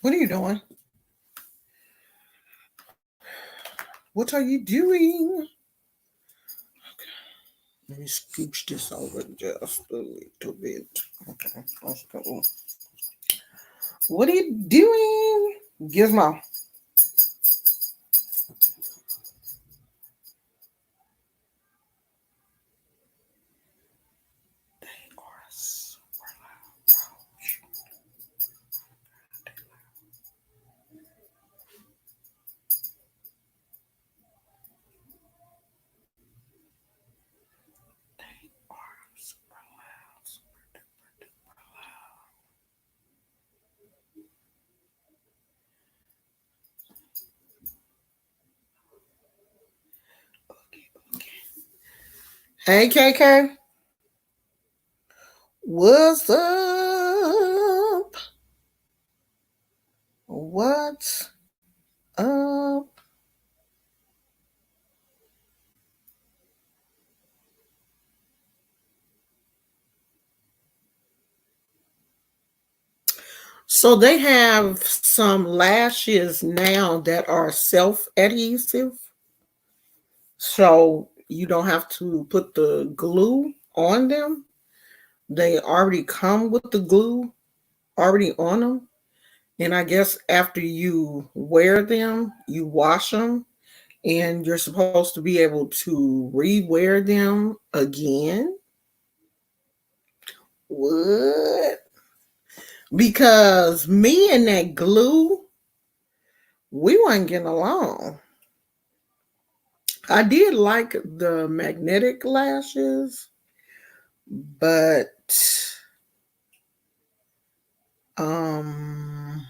What are you doing? What are you doing? Let me scooch this over just a little bit. Okay, let's go. What are you doing? Gizmo. Hey, KK. What's up? What's up? So they have some lashes now that are self-adhesive. So you don't have to put the glue on them. They already come with the glue already on them. And I guess after you wear them, you wash them, and you're supposed to be able to rewear them again. What? Because me and that glue, we weren't getting along. I did like the magnetic lashes, but um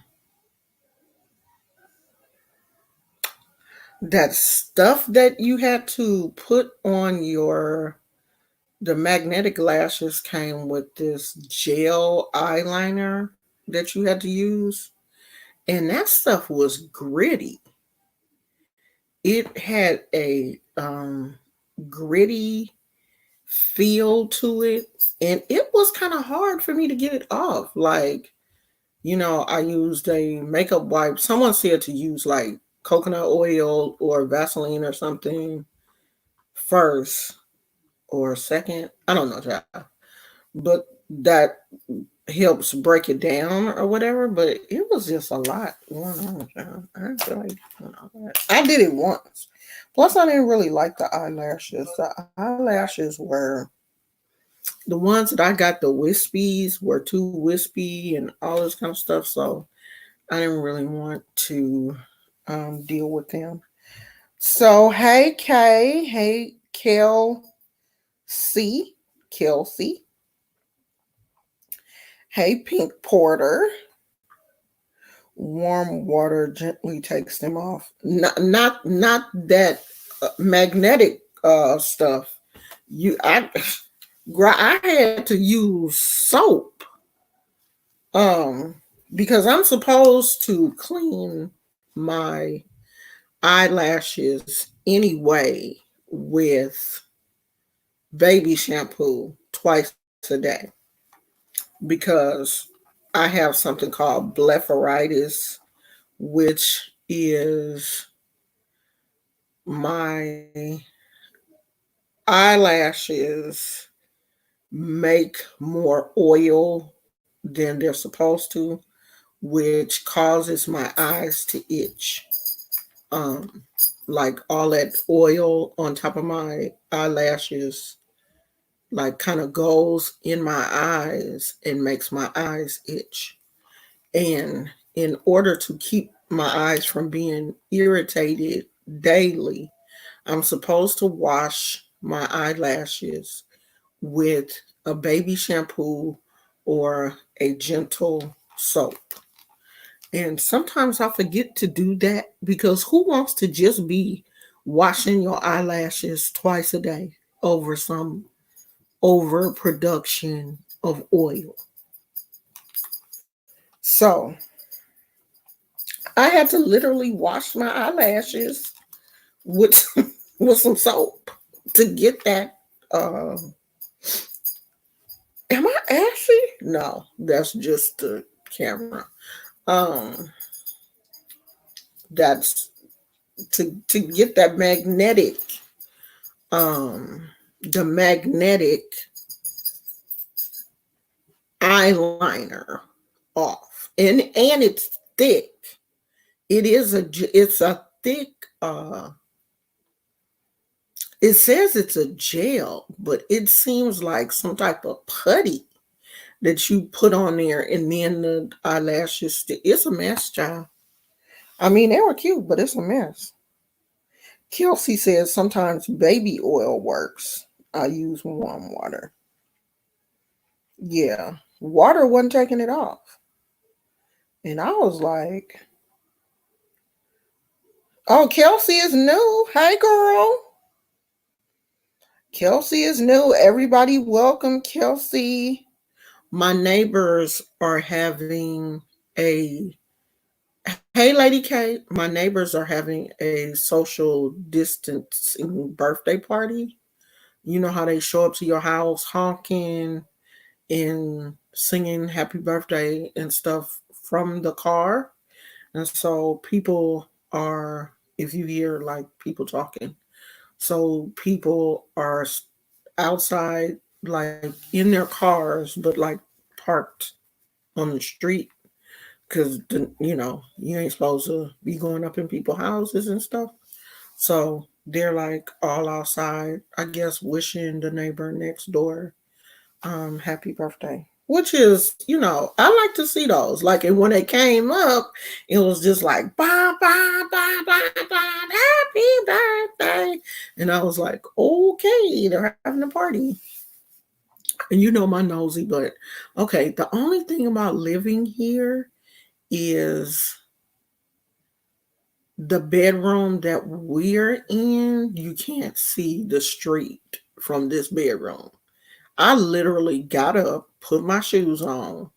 that stuff that you had to put on your the magnetic lashes came with this gel eyeliner that you had to use, and that stuff was gritty. It had a gritty feel to it, and it was kind of hard for me to get it off. Like, I used a makeup wipe. Someone said to use like coconut oil or Vaseline or something first or second. I don't know, child. But that helps break it down or whatever. But it was just a lot going on, child. I didn't feel like doing all that. I did it once. Plus, I didn't really like the eyelashes. The eyelashes were the ones that I got. The wispies were too wispy and all this kind of stuff. So I didn't really want to deal with them. So hey Kay, hey C, Kelsey, hey Pink Porter. Warm water gently takes them off. Not that magnetic stuff. You I I had to use soap because I'm supposed to clean my eyelashes anyway with baby shampoo twice a day because I have something called blepharitis, which is my eyelashes make more oil than they're supposed to, which causes my eyes to itch. Um, like all that oil on top of my eyelashes, like kind of goes in my eyes and makes my eyes itch. And in order to keep my eyes from being irritated daily, I'm supposed to wash my eyelashes with a baby shampoo or a gentle soap. And sometimes I forget to do that because who wants to just be washing your eyelashes twice a day over some overproduction of oil? So I had to literally wash my eyelashes with with some soap to get that. Uh, am I ashy? No, that's just the camera. Um, That's to get that um the magnetic eyeliner off. And it's thick. It's a thick it says it's a gel, but it seems like some type of putty that you put on there, and then the eyelashes stick. It's a mess, child. I mean, they were cute, but it's a mess. Kelsey says sometimes baby oil works. I use warm water. Yeah, water wasn't taking it off. And I was like, oh, Kelsey is new. Hey, girl. Kelsey is new. Everybody, welcome, Kelsey. My neighbors are having a hey, Lady K. My neighbors are having a social distancing birthday party. You know how they show up to your house honking and singing happy birthday and stuff from the car. And so people are, if you hear like people talking, so people are outside, like in their cars, but like parked on the street because you ain't supposed to be going up in people's houses and stuff. So they're like all outside, I guess, wishing the neighbor next door happy birthday. Which is, I like to see those. Like, and when they came up, it was just like ba ba ba ba ba happy birthday. And I was like, okay, they're having a party. And my nosy, but okay, the only thing about living here is the bedroom that we're in, you can't see the street from this bedroom. I literally got up, put my shoes on,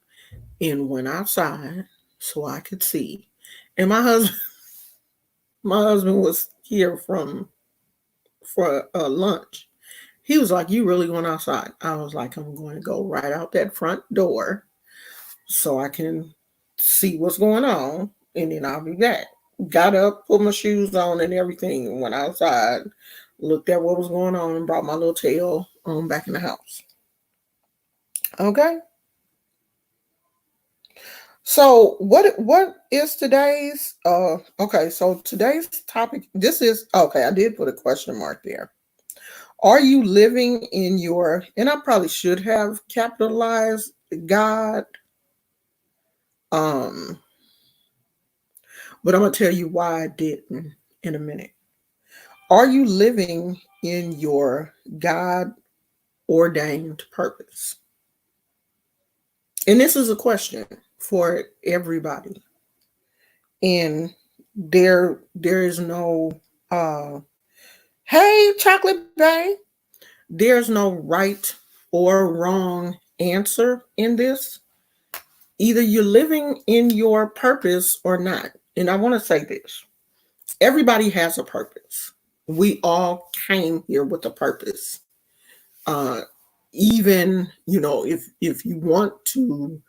and went outside so I could see. And my husband was here for lunch. He was like, "You really went outside?" I was like, "I'm going to go right out that front door so I can see what's going on, and then I'll be back." Got up, put my shoes on and everything, and went outside, looked at what was going on, and brought my little tail on back in the house. Okay. So what is today's okay, so today's topic, this is okay, I did put a question mark there. Are you living in your, and I probably should have capitalized God, um but I'm going to tell you why I didn't in a minute. Are you living in your God ordained purpose? And this is a question for everybody. And there is no hey chocolate bay, there's no right or wrong answer in this. Either you're living in your purpose or not. And I want to say this. Everybody has a purpose. We all came here with a purpose. Uh Even, if you want to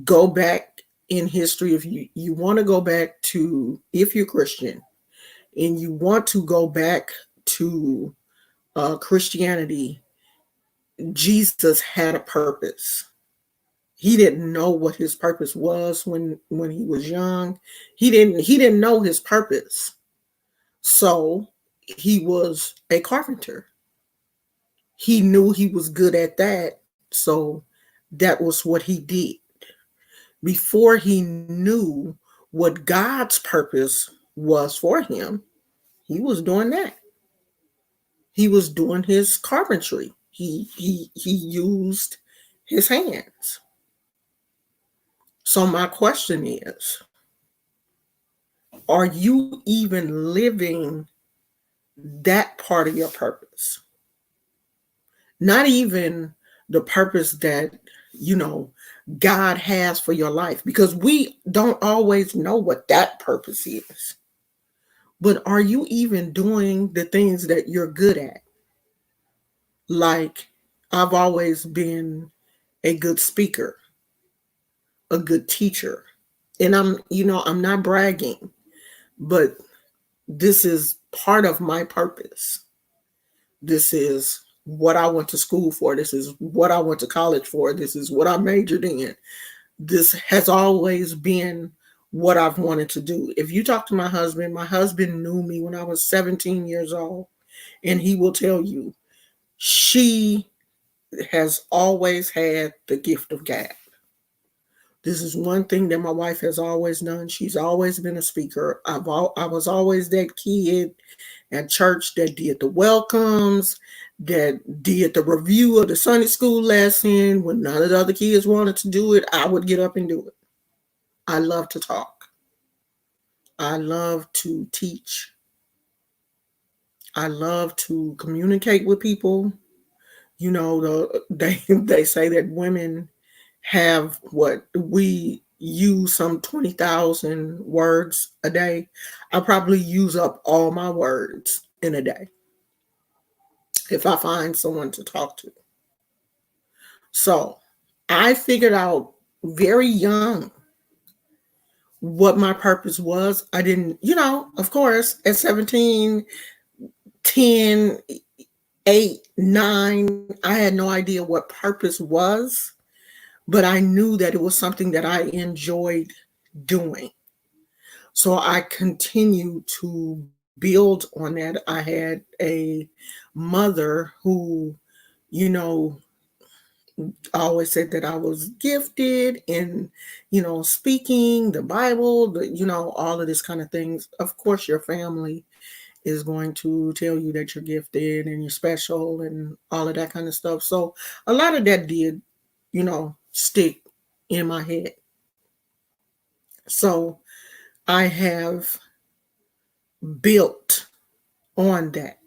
go back in history, if you want to go back to, if you're Christian and you want to go back to Christianity, Jesus had a purpose. He didn't know what his purpose was when he was young. He didn't know his purpose. So he was a carpenter. He knew he was good at that. So that was what he did. Before he knew what God's purpose was for him, he was doing that. He was doing his carpentry. He used his hands. So my question is, are you even living that part of your purpose? Not even the purpose that, God has for your life, because we don't always know what that purpose is. But are you even doing the things that you're good at? Like, I've always been a good speaker, a good teacher. And I'm not bragging, But this is part of my purpose. This is what I went to school for. This is what I went to college for. This is what I majored in. This has always been what I've wanted to do. If you talk to my husband knew me when I was 17 years old, and he will tell you she has always had the gift of gab. This is one thing that my wife has always done. She's always been a speaker. I was always that kid at church that did the welcomes, that did the review of the Sunday school lesson. When none of the other kids wanted to do it, I would get up and do it. I love to talk. I love to teach. I love to communicate with people. They say that women have what we use some 20,000 words a day. I probably use up all my words in a day if I find someone to talk to. So I figured out very young what my purpose was. I didn't, of course, at 17, 10, 8, 9, I had no idea what purpose was, but I knew that it was something that I enjoyed doing. So I continued to build on that. I had a mother who, you know, always said that I was gifted in, speaking the Bible, all of this kind of things. Of course, your family is going to tell you that you're gifted and you're special and all of that kind of stuff. So a lot of that did, stick in my head. So I have built on that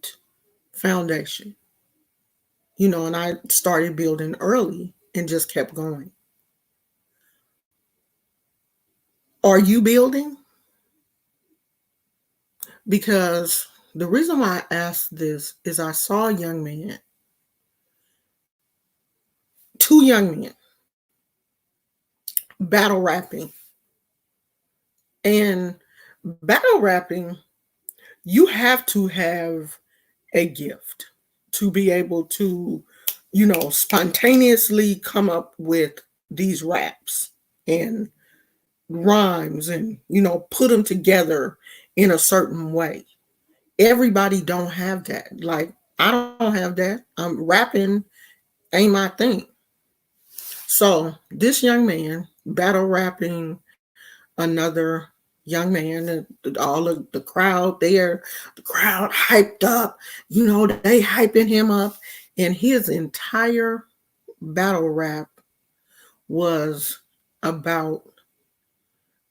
foundation, and I started building early and just kept going. Are you building? Because the reason why I asked this is I saw a young man, two young men, battle rapping. And battle rapping, you have to have a gift to be able to, spontaneously come up with these raps and rhymes and, put them together in a certain way. Everybody don't have that. Like, I don't have that. I'm rapping ain't my thing. So this young man battle rapping another young man, and all of the crowd there, the crowd hyped up, they hyping him up. And his entire battle rap was about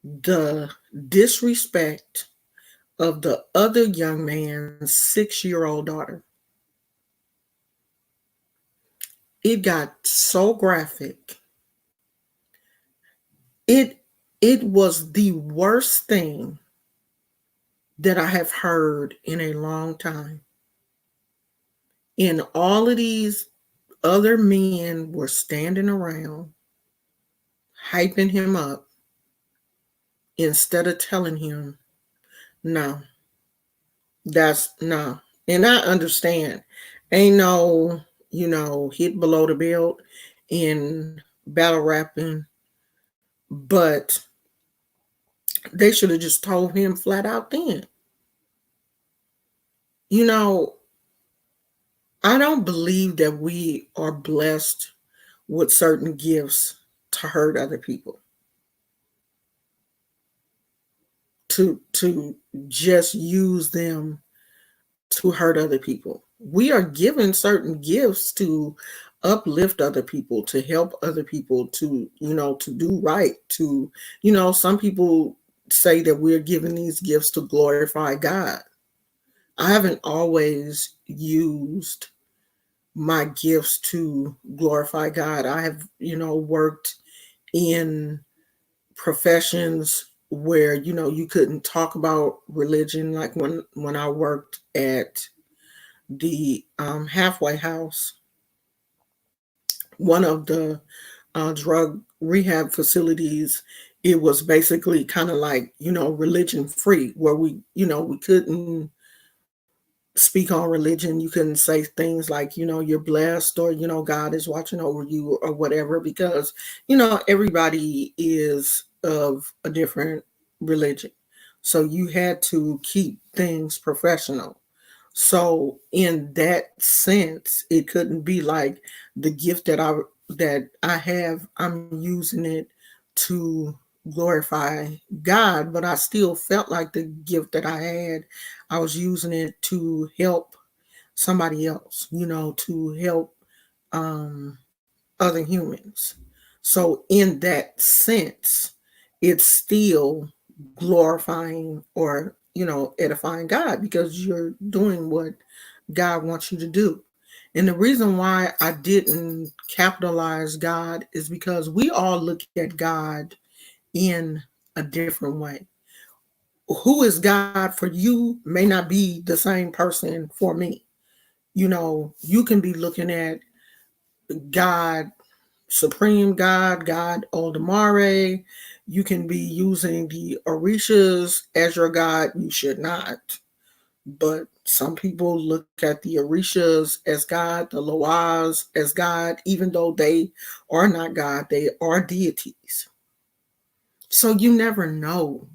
the disrespect of the other young man's 6-year-old daughter. It got so graphic. It was the worst thing that I have heard in a long time. And all of these other men were standing around, hyping him up, instead of telling him, no, that's no. And I understand. Ain't no, hit below the belt in battle rapping, but they should have just told him flat out then. I don't believe that we are blessed with certain gifts to hurt other people. To just use them to hurt other people. We are given certain gifts to uplift other people, to help other people, to do right, some people say that we're given these gifts to glorify God. I haven't always used my gifts to glorify God. I have, worked in professions where, you couldn't talk about religion. Like when I worked at the halfway house, one of the drug rehab facilities it was basically kind of like, religion free, where we couldn't speak on religion. You couldn't say things like, you're blessed, or, God is watching over you, or whatever, because, everybody is of a different religion. So you had to keep things professional. So in that sense, it couldn't be like the gift that I have, I'm using it to glorify God, but I still felt like the gift that I had, I was using it to help somebody else, to help um other humans. So in that sense, it's still glorifying, or, edifying God, because you're doing what God wants you to do. And the reason why I didn't capitalize God is because we all look at God in a different way. Who is God for you may not be the same person for me. You can be looking at God, Supreme God, God Oldamare. You can be using the Orishas as your God. You should not. But some people look at the Orishas as God, the Loas as God, even though they are not God, they are deities. So you never know,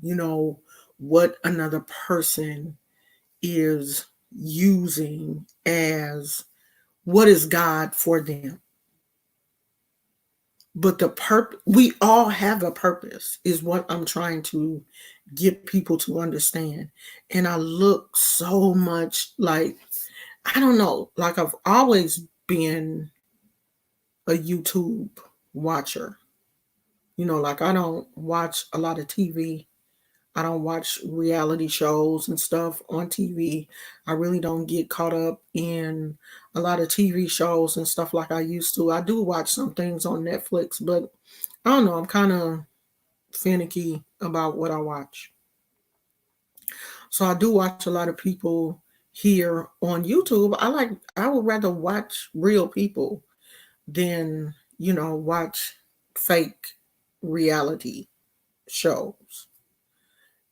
what another person is using as what is God for them. But we all have a purpose, is what I'm trying to get people to understand. And I look so much like, I don't know, like I've always been a YouTube watcher. Like I don't watch a lot of TV. I don't watch reality shows and stuff on TV. I really don't get caught up in a lot of TV shows and stuff like I used to. I do watch some things on Netflix, but I don't know. I'm kind of finicky about what I watch. So I do watch a lot of people here on YouTube. I would rather watch real people than, watch fake reality shows.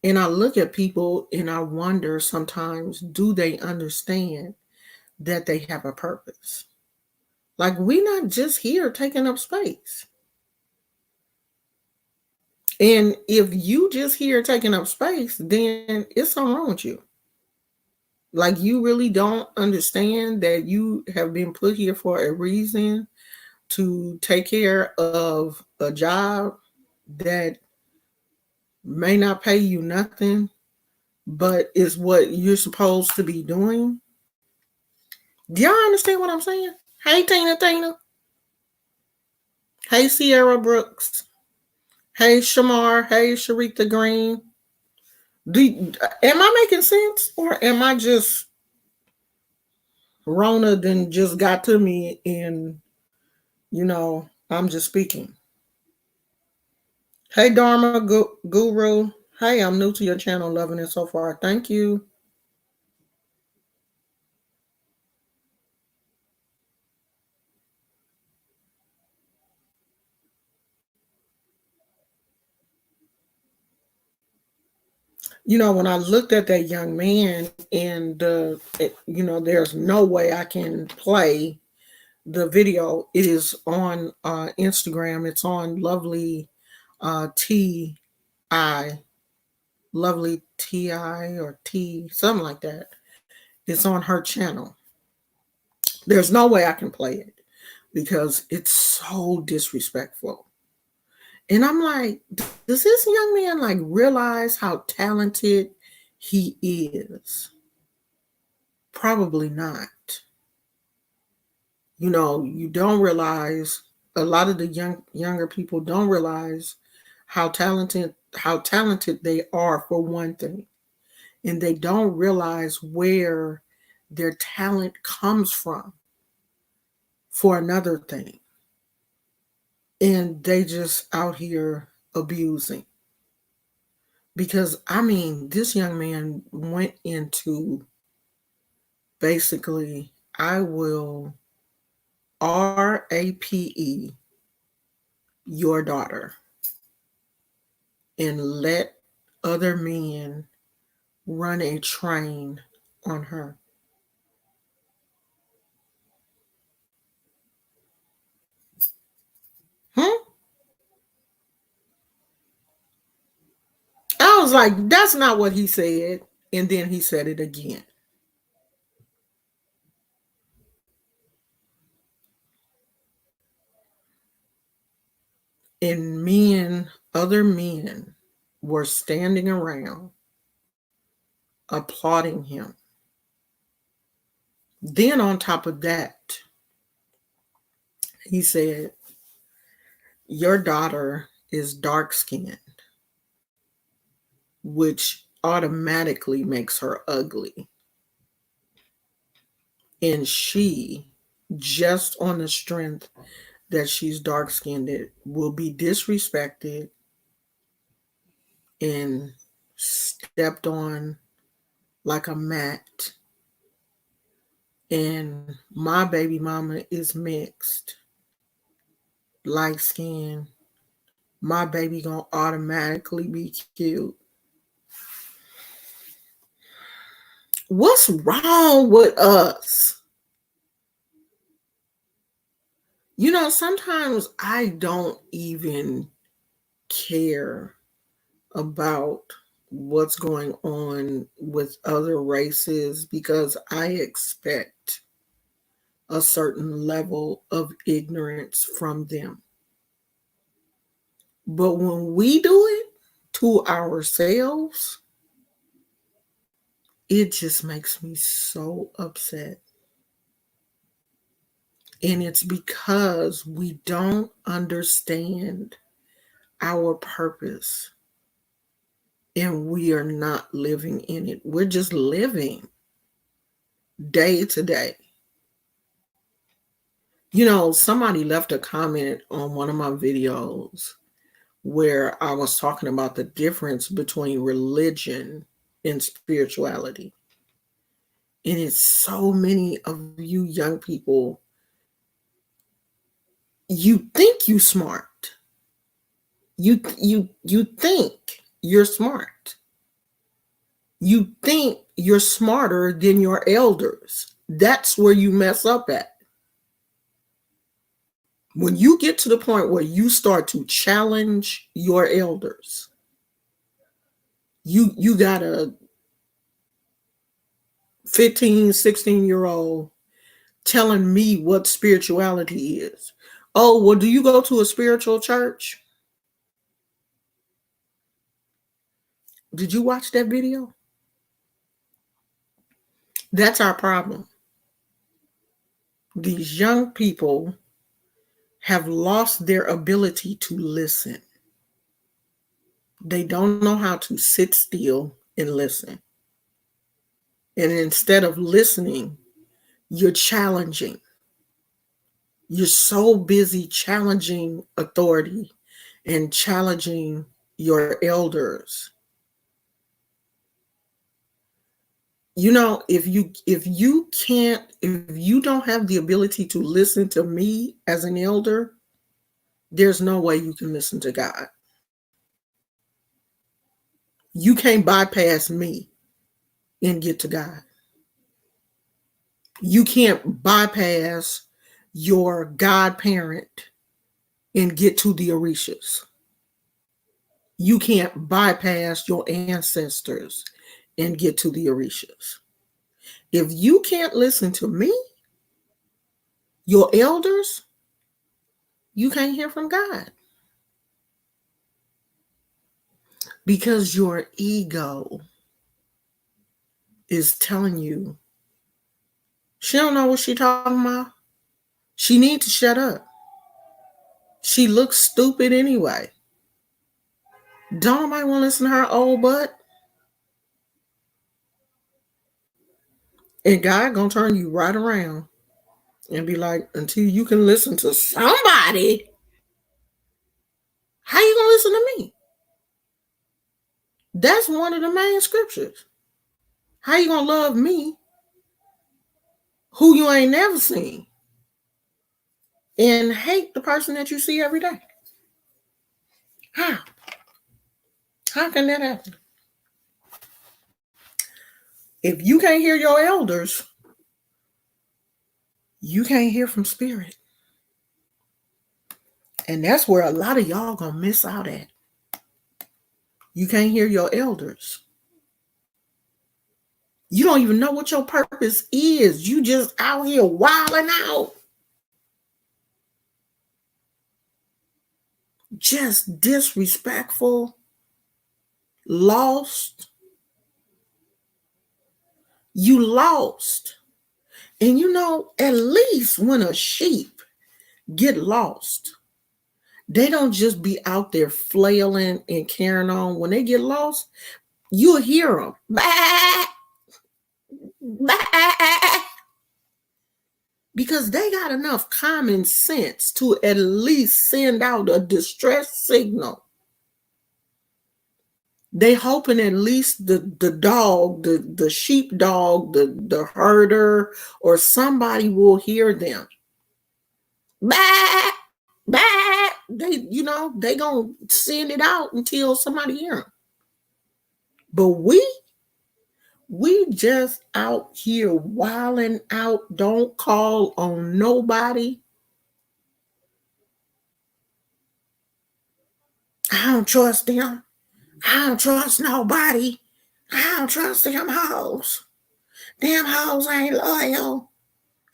And I look at people and I wonder sometimes, do they understand that they have a purpose? Like, we're not just here taking up space. And if you just here taking up space, then it's something wrong with you. Like, you really don't understand that you have been put here for a reason, to take care of a job that may not pay you nothing, but is what you're supposed to be doing. Do y'all understand what I'm saying? Hey, Tina. Hey, Sierra Brooks. Hey, Shamar. Hey, Sharita Green. Am I making sense? Or am I just Rona then just got to me and, I'm just speaking? Hey, Dharma Guru. Hey, I'm new to your channel. Loving it so far. Thank you. When I looked at that young man, and there's no way I can play the video. It is on Instagram. It's on Lovely Ti, Lovely Ti or T, something like that. It's on her channel. There's no way I can play it because it's so disrespectful. And I'm like, does this young man like realize how talented he is? Probably not. You don't realize, a lot of the younger people don't realize how talented they are, for one thing. And they don't realize where their talent comes from, for another thing. And they just out here abusing. Because I mean, this young man went into, basically, I will RAPE your daughter. and let other men run a train on her. Hmm? I was like, that's not what he said. And then he said it again. And other men were standing around applauding him. Then, on top of that, he said, your daughter is dark skinned, which automatically makes her ugly. And she, just on the strength that she's dark skinned, will be disrespected and stepped on like a mat. And my baby mama is mixed, light skinned. My baby gonna automatically be cute. What's wrong with us? Sometimes I don't even care about what's going on with other races because I expect a certain level of ignorance from them. But when we do it to ourselves, it just makes me so upset. And it's because we don't understand our purpose and we are not living in it. We're just living day to day. Somebody left a comment on one of my videos where I was talking about the difference between religion and spirituality. And it's so many of you young people, you think you smart. You think you're smart. You think you're smarter than your elders. That's where you mess up at. When you get to the point where you start to challenge your elders, you got a 15, 16-year-old telling me what spirituality is. Oh, well, do you go to a spiritual church? Did you watch that video? That's our problem. These young people have lost their ability to listen. They don't know how to sit still and listen. And instead of listening, you're challenging. You're so busy challenging authority and challenging your elders. If you don't have the ability to listen to me as an elder, there's no way you can listen to God. You can't bypass me and get to God. You can't bypass your godparent and get to the Orishas. You can't bypass your ancestors and get to the Orishas. If you can't listen to me, your elders, you can't hear from God. Because your ego is telling you she don't know what she talking about. She needs to shut up. She looks stupid anyway. Don't nobody want to listen to her old butt. And God gonna turn you right around and be like, until you can listen to somebody, how you gonna listen to me? That's one of the main scriptures. How you gonna love me, who you ain't never seen, and hate the person that you see every day? How? How can that happen? If you can't hear your elders, you can't hear from spirit. And that's where a lot of y'all gonna miss out at. You can't hear your elders. You don't even know what your purpose is. You just out here wilding out. Just disrespectful, lost. You lost. And you know, at least when a sheep get lost, they don't just be out there flailing and carrying on. When they get lost, you'll hear them. Bah, bah, because they got enough common sense to at least send out a distress signal. They hoping at least the dog, the sheep dog, the herder, or somebody will hear them. Bah, bah. They gonna send it out until somebody hear them. But we just out here wilding out, don't call on nobody. I don't trust them. I don't trust nobody. I don't trust them hoes. Them hoes ain't loyal.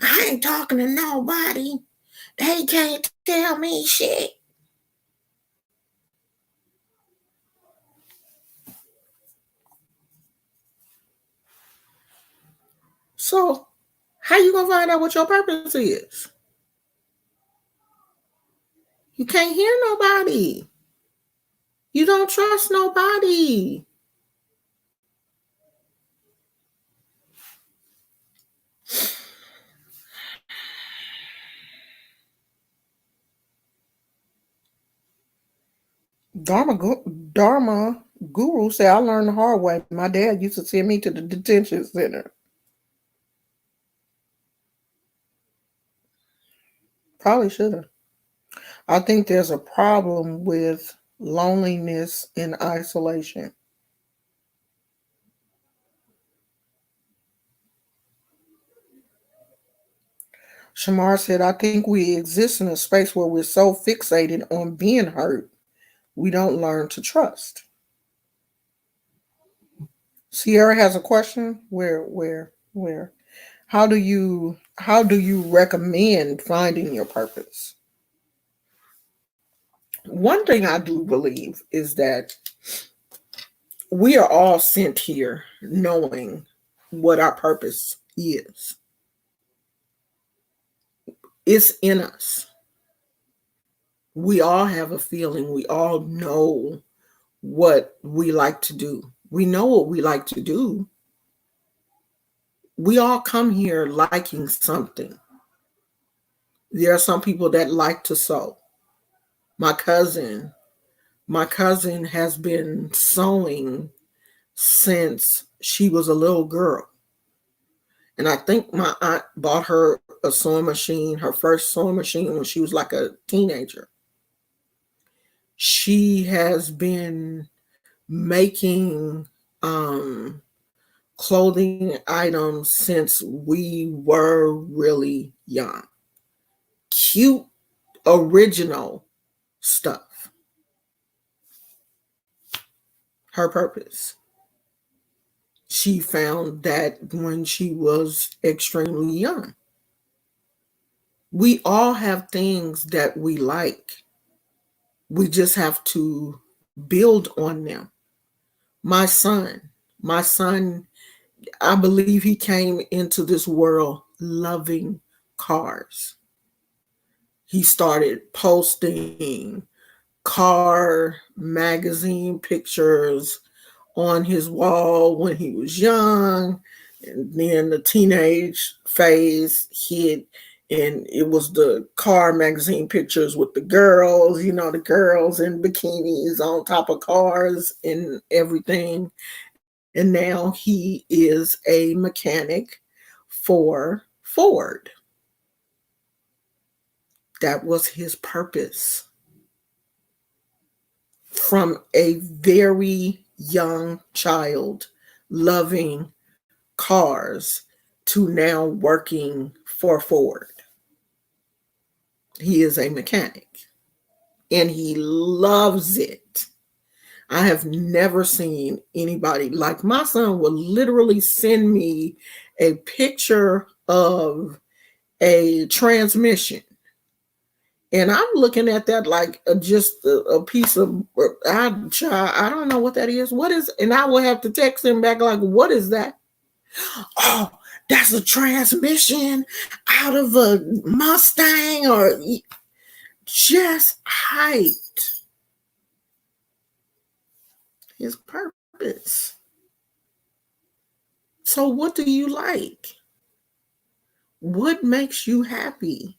I ain't talking to nobody. They can't tell me shit. So, how you gonna find out what your purpose is? You can't hear nobody. You don't trust nobody. Dharma Guru said, I learned the hard way. My dad used to send me to the detention center. Probably should have. I think there's a problem with loneliness and isolation. Shamar said, I think we exist in a space where we're so fixated on being hurt, we don't learn to trust. Sierra has a question. Where? How do you recommend finding your purpose? One thing I do believe is that we are all sent here knowing what our purpose is. It's in us. We all have a feeling. We all know what we like to do. We know what we like to do. We all come here liking something. There are some people that like to sew. My cousin has been sewing since she was a little girl. And I think my aunt bought her a sewing machine, her first sewing machine, when she was like a teenager. She has been making clothing items since we were really young. Cute, original stuff. Her purpose. She found that when she was extremely young. We all have things that we like. We just have to build on them. My son, I believe he came into this world loving cars. He started posting car magazine pictures on his wall when he was young, and then the teenage phase hit, and it was the car magazine pictures with the girls, the girls in bikinis on top of cars and everything. And now he is a mechanic for Ford. That was his purpose. from a very young child loving cars to now working for Ford. He is a mechanic and he loves it. I have never seen anybody like my son will literally send me a picture of a transmission. And I'm looking at that like just a piece of, I don't know what that is. What is, and I will have to text him back like, what is that? Oh, that's a transmission out of a Mustang, or just hyped his purpose. So what do you like? What makes you happy?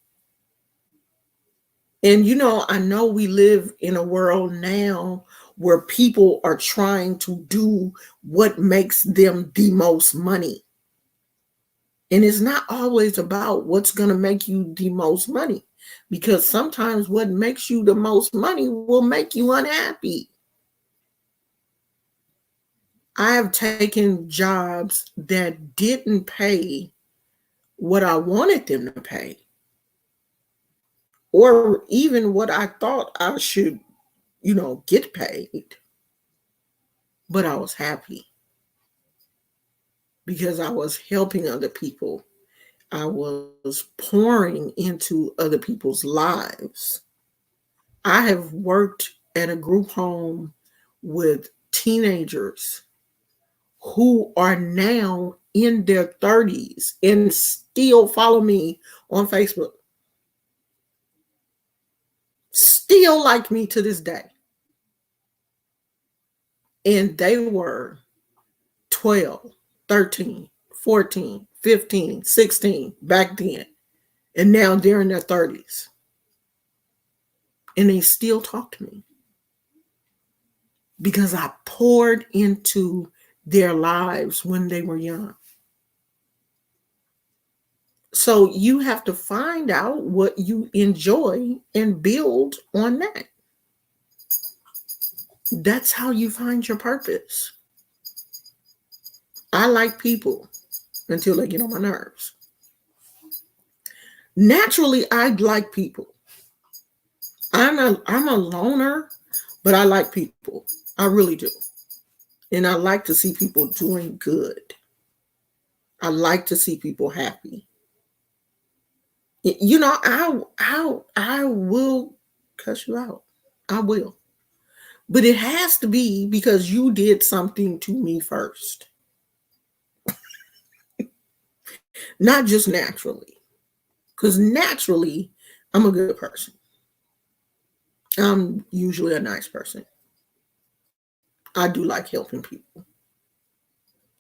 And I know we live in a world now where people are trying to do what makes them the most money. And it's not always about what's going to make you the most money, because sometimes what makes you the most money will make you unhappy. I have taken jobs that didn't pay what I wanted them to pay, or even what I thought I should, get paid. But I was happy because I was helping other people. I was pouring into other people's lives. I have worked at a group home with teenagers who are now in their 30s and still follow me on Facebook. Still like me to this day. And they were 12, 13, 14, 15, 16 back then. And now they're in their 30s. And they still talk to me because I poured into their lives when they were young. So you have to find out what you enjoy and build on that. That's how you find your purpose. I like people until they get on my nerves. Naturally, I like people. I'm a loner, but I like people. I really do. And I like to see people doing good. I like to see people happy. I will cuss you out. I will. But it has to be because you did something to me first. Not just naturally. Because naturally, I'm a good person. I'm usually a nice person. I do like helping people.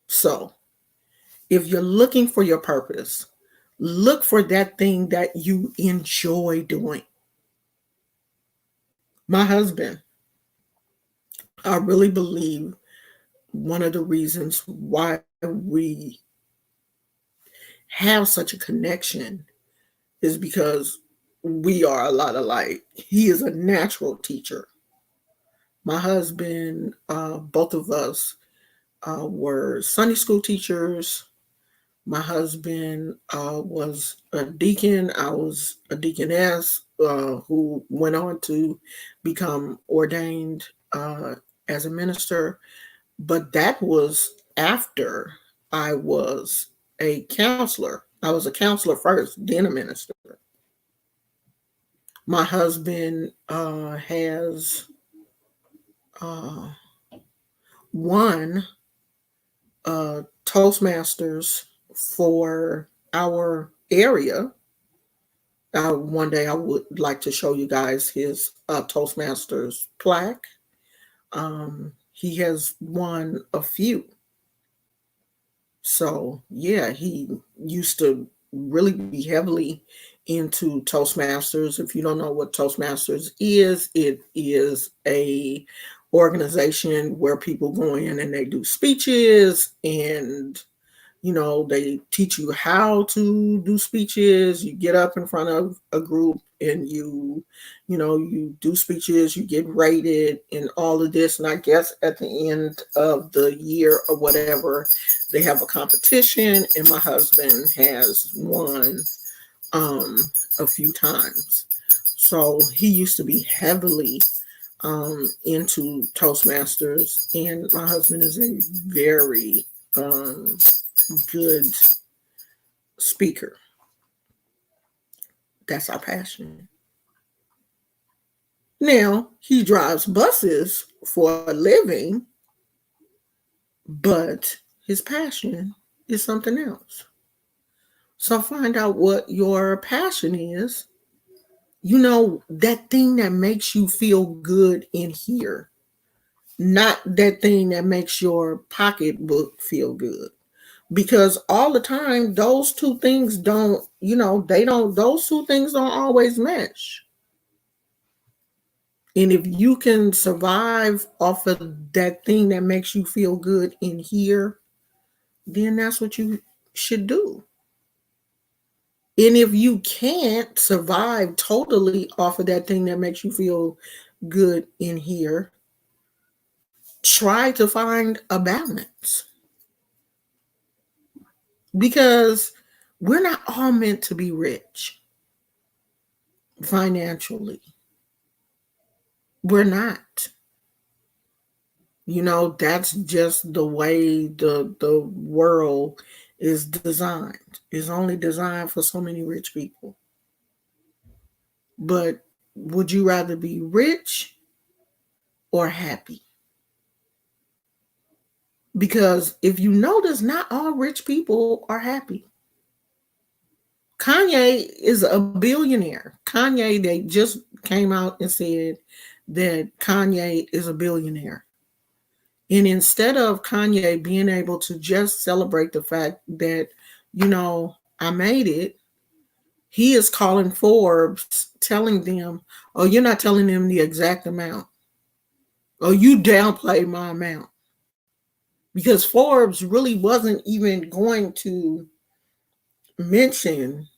So, if you're looking for your purpose, look for that thing that you enjoy doing. My husband, I really believe one of the reasons why we have such a connection is because we are a lot alike. He is a natural teacher. My husband, both of us were Sunday school teachers. My husband was a deacon. I was a deaconess who went on to become ordained as a minister. But that was after I was a counselor. I was a counselor first, then a minister. My husband has won Toastmasters for our area. One day I would like to show you guys his Toastmasters plaque. He has won a few. So yeah, he used to really be heavily into Toastmasters. If you don't know what Toastmasters is, it is a organization where people go in and they do speeches and They teach you how to do speeches. You get up in front of a group and you do speeches, you get rated and all of this. And I guess at the end of the year or whatever, they have a competition, and my husband has won um, a few times. So he used to be heavily into Toastmasters, and my husband is a very good speaker. That's our passion. Now, he drives buses for a living, but his passion is something else. So find out what your passion is. That thing that makes you feel good in here, not that thing that makes your pocketbook feel good. Because all the time, those two things those two things don't always mesh. And if you can survive off of that thing that makes you feel good in here, then that's what you should do. And if you can't survive totally off of that thing that makes you feel good in here, try to find a balance. Because we're not all meant to be rich financially. We're not. That's just the way the world is designed. It's only designed for so many rich people. But would you rather be rich or happy? Because if you notice, not all rich people are happy. Kanye is a billionaire. Kanye, they just came out and said that Kanye is a billionaire. And instead of Kanye being able to just celebrate the fact that, I made it, he is calling Forbes, telling them, oh, you're not telling them the exact amount. Oh, you downplay my amount. Because Forbes really wasn't even going to mention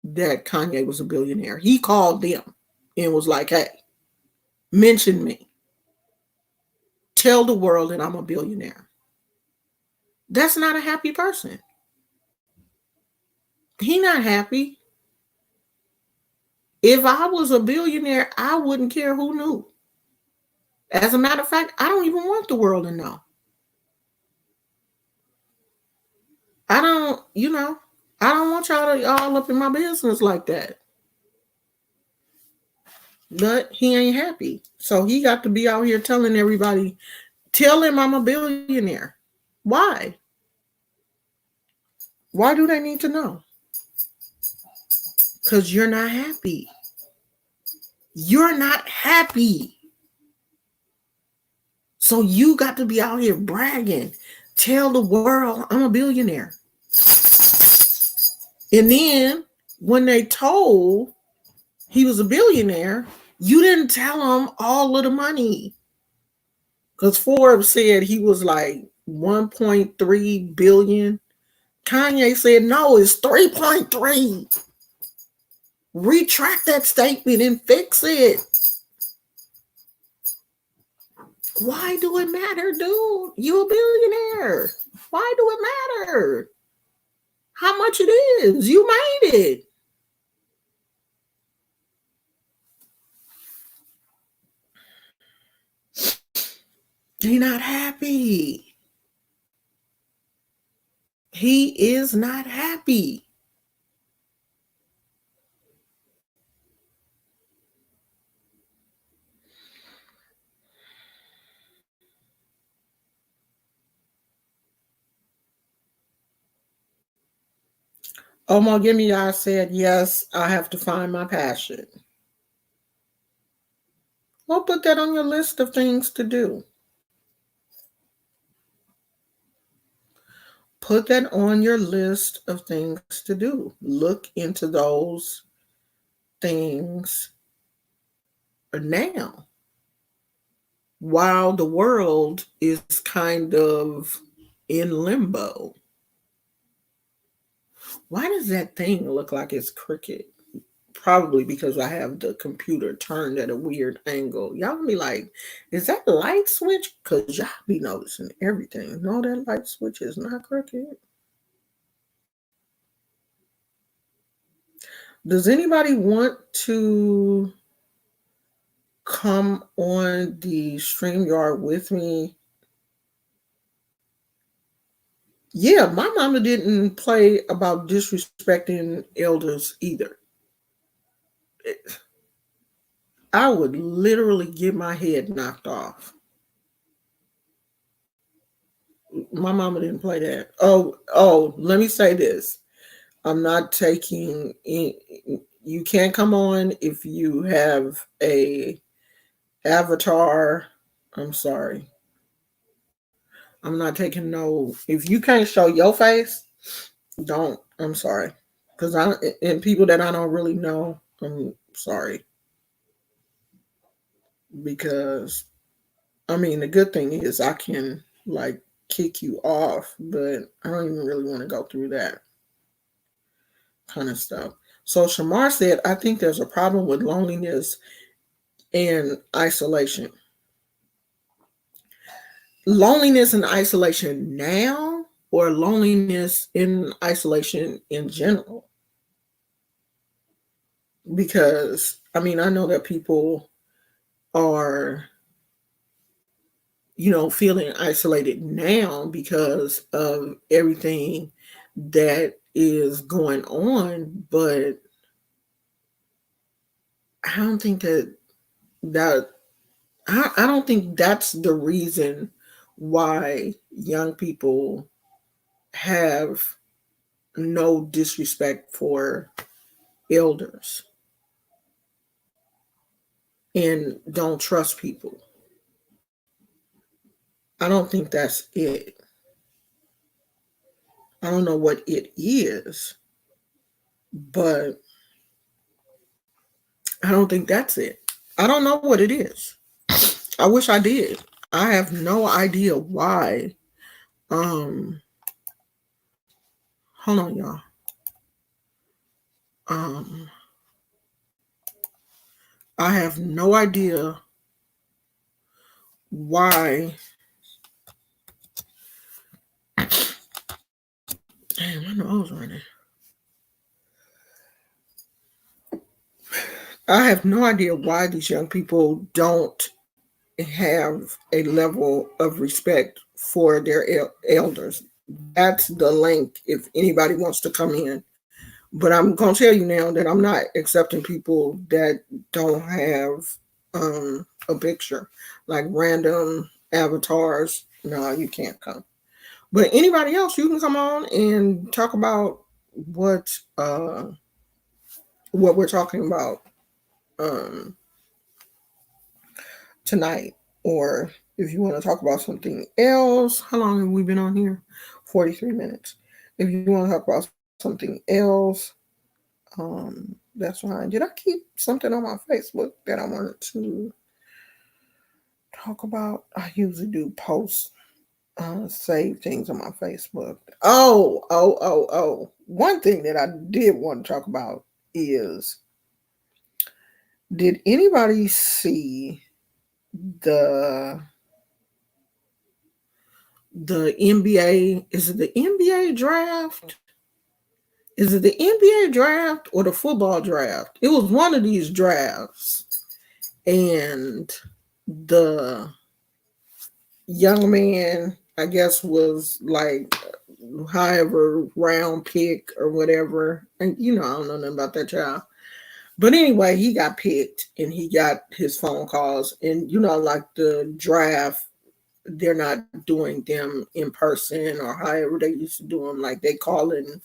that Kanye was a billionaire. He called them and was like, hey, mention me. Tell the world that I'm a billionaire. That's not a happy person. He not happy. If I was a billionaire, I wouldn't care who knew. As a matter of fact, I don't even want the world to know. I don't want y'all to all up in my business like that. But he ain't happy. So he got to be out here telling everybody, tell him I'm a billionaire. Why? Why do they need to know? Because you're not happy. You're not happy. So you got to be out here bragging. Tell the world I'm a billionaire. And then when they told he was a billionaire, you didn't tell him all of the money. Because Forbes said he was like 1.3 billion. Kanye said, no, it's 3.3. Retract that statement and fix it. Why do it matter, dude? You a billionaire. Why do it matter? How much it is? You made it. He's not happy. He is not happy. Omar Gimme, I said, yes, I have to find my passion. Well, put that on your list of things to do. Put that on your list of things to do. Look into those things now, while the world is kind of in limbo. Why does that thing look like it's crooked? Probably because I have the computer turned at a weird angle. Y'all be like, is that the light switch? Because y'all be noticing everything. No, that light switch is not crooked. Does anybody want to come on the StreamYard with me? Yeah, my mama didn't play about disrespecting elders either. I would literally get my head knocked off. My mama didn't play that. Oh, let me say this. I'm not taking you can't come on if you have a avatar. I'm sorry. I'm not taking no if you can't show your face, don't. I'm sorry. Cuz I and people that I don't really know, I'm sorry because I mean, the good thing is I can like kick you off, but I don't even really want to go through that kind of stuff. So Shamar said, I think there's a problem with loneliness and isolation. Loneliness and isolation now, or loneliness in isolation in general? Because I mean, I know that people are, feeling isolated now because of everything that is going on, but I don't think that I don't think that's the reason why young people have no disrespect for elders and don't trust people. I don't think that's it. I don't know what it is, but I don't think that's it. I don't know what it is. I wish I did. I have no idea why. Um, Hold on, y'all. Um, I have no idea why. Damn, my nose running. I have no idea why these young people don't have a level of respect for their elders. That's the link if anybody wants to come in. But I'm going to tell you now that I'm not accepting people that don't have a picture, like random avatars. No, you can't come. But anybody else, you can come on and talk about what uh, what we're talking about um, tonight, or if you want to talk about something else. How long have we been on here? 43 minutes. If you want to talk about something else, that's fine. Did I keep something on my Facebook that I wanted to talk about? I usually do posts, save things on my Facebook. Oh. One thing that I did want to talk about is, did anybody see the NBA? Is it the NBA draft? Is it the NBA draft or the football draft? It was one of these drafts. And the young man, I guess, was like however round pick or whatever. And I don't know nothing about that child. But anyway, he got picked and he got his phone calls. And like the draft, they're not doing them in person or however they used to do them. Like they calling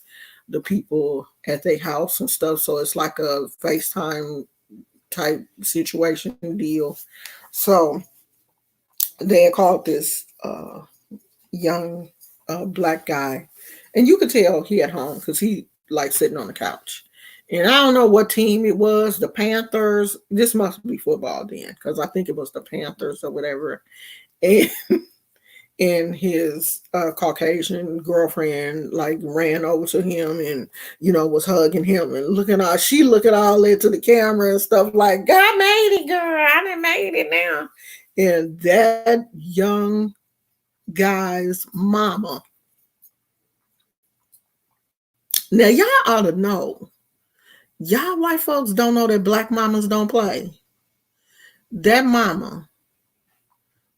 the people at their house and stuff. So it's like a FaceTime type situation deal. So they had called this young black guy, and you could tell he at home because he like sitting on the couch. And I don't know what team it was, the Panthers. This must be football then, because I think it was the Panthers or whatever. And and his Caucasian girlfriend like ran over to him and was hugging him and she looking all into the camera and stuff like, God made it, girl, I done made it now. And that young guy's mama, now y'all ought to know, y'all white folks don't know that black mamas don't play. That mama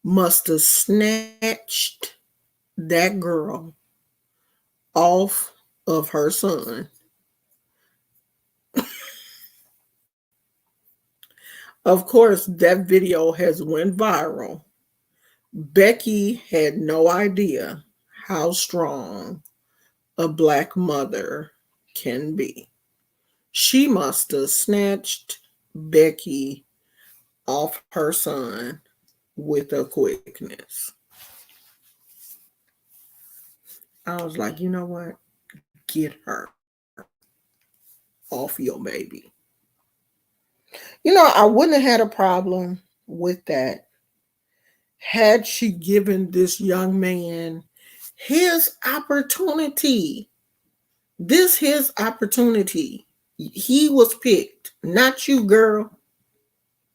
must have snatched that girl off of her son. Of course, that video has went viral. Becky had no idea how strong a black mother can be. She must have snatched Becky off her son with a quickness. I was like, you know what? Get her off your baby. I wouldn't have had a problem with that had she given this young man his opportunity. His opportunity. He was picked, not you, girl.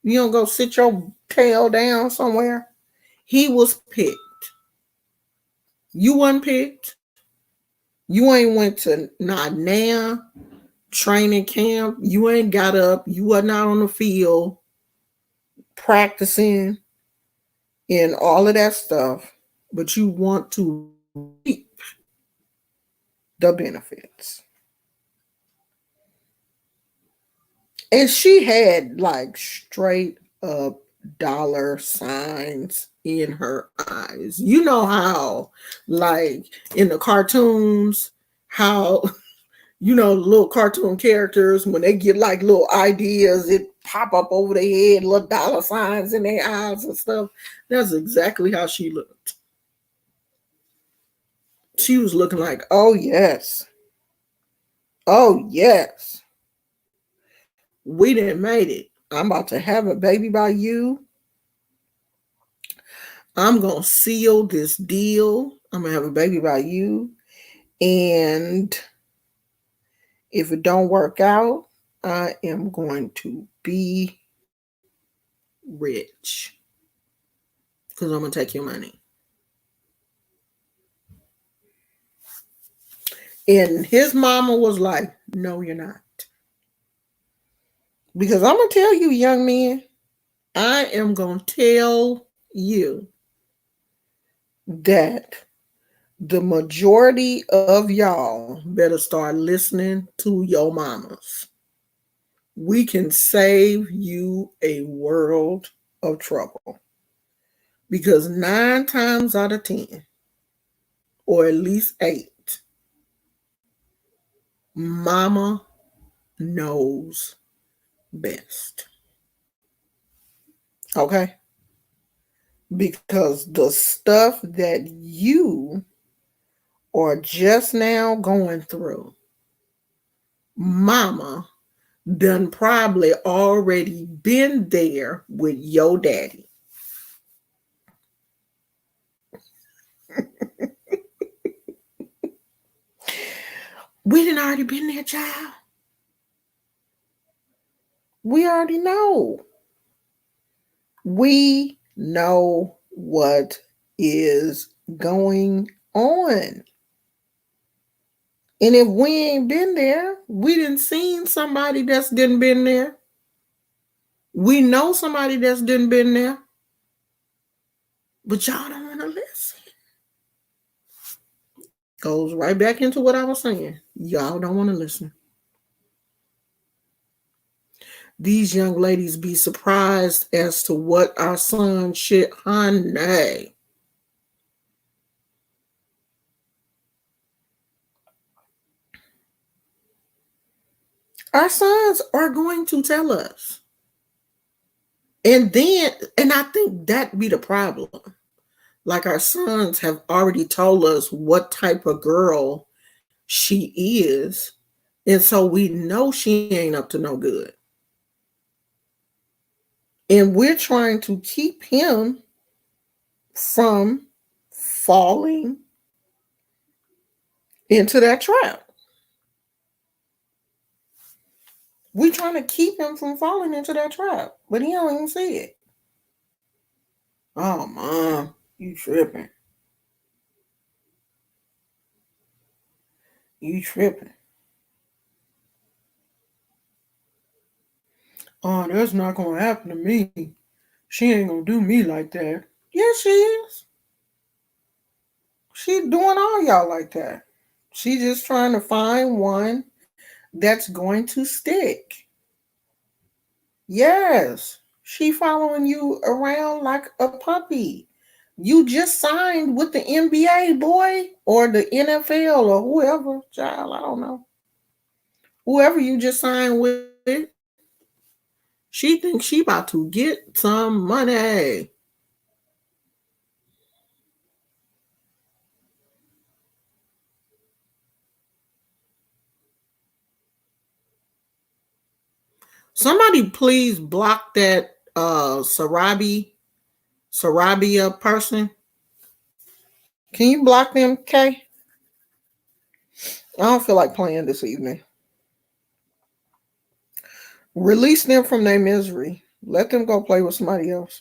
You don't go sit your tail down somewhere. He was picked. You wasn't picked. You ain't went to now training camp. You ain't got up. You wasn't out on the field practicing and all of that stuff. But you want to reap the benefits. And she had like straight up dollar signs in her eyes. You know how, like in the cartoons, how, little cartoon characters, when they get like little ideas, it pop up over their head, little dollar signs in their eyes and stuff. That's exactly how she looked. She was looking like, oh, yes. Oh, yes. We didn't made it. I'm about to have a baby by you. I'm going to seal this deal. I'm going to have a baby by you. And if it don't work out, I am going to be rich. Because I'm going to take your money. And his mama was like, no, you're not. Because I'm going to tell you, young men, I am going to tell you that the majority of y'all better start listening to your mamas. We can save you a world of trouble. Because 9 times out of 10, or at least 8, mama knows best. Okay? Because the stuff that you are just now going through, mama done probably already been there with your daddy. We done already been there, child. We already know. We know what is going on. And if we ain't been there, we done seen somebody that's didn't been there. We know somebody that's didn't been there. But y'all don't want to listen. Goes right back into what I was saying. Y'all don't want to listen. These young ladies be surprised as to what our son shit, honey. Our sons are going to tell us. And I think that be the problem. Like our sons have already told us what type of girl she is. And so we know she ain't up to no good. And we're trying to keep him from falling into that trap. We trying to keep him from falling into that trap, but he don't even see it. Oh, mom, you tripping. You tripping. Oh, that's not going to happen to me. She ain't going to do me like that. Yes, she is. She doing all y'all like that. She just trying to find one that's going to stick. Yes. She following you around like a puppy. You just signed with the NBA, boy, or the NFL or whoever, child, I don't know. Whoever you just signed with, she thinks she about to get some money. Somebody please block that Sarabia person. Can you block them, Kay? I don't feel like playing this evening. Release them from their misery. Let them go play with somebody else.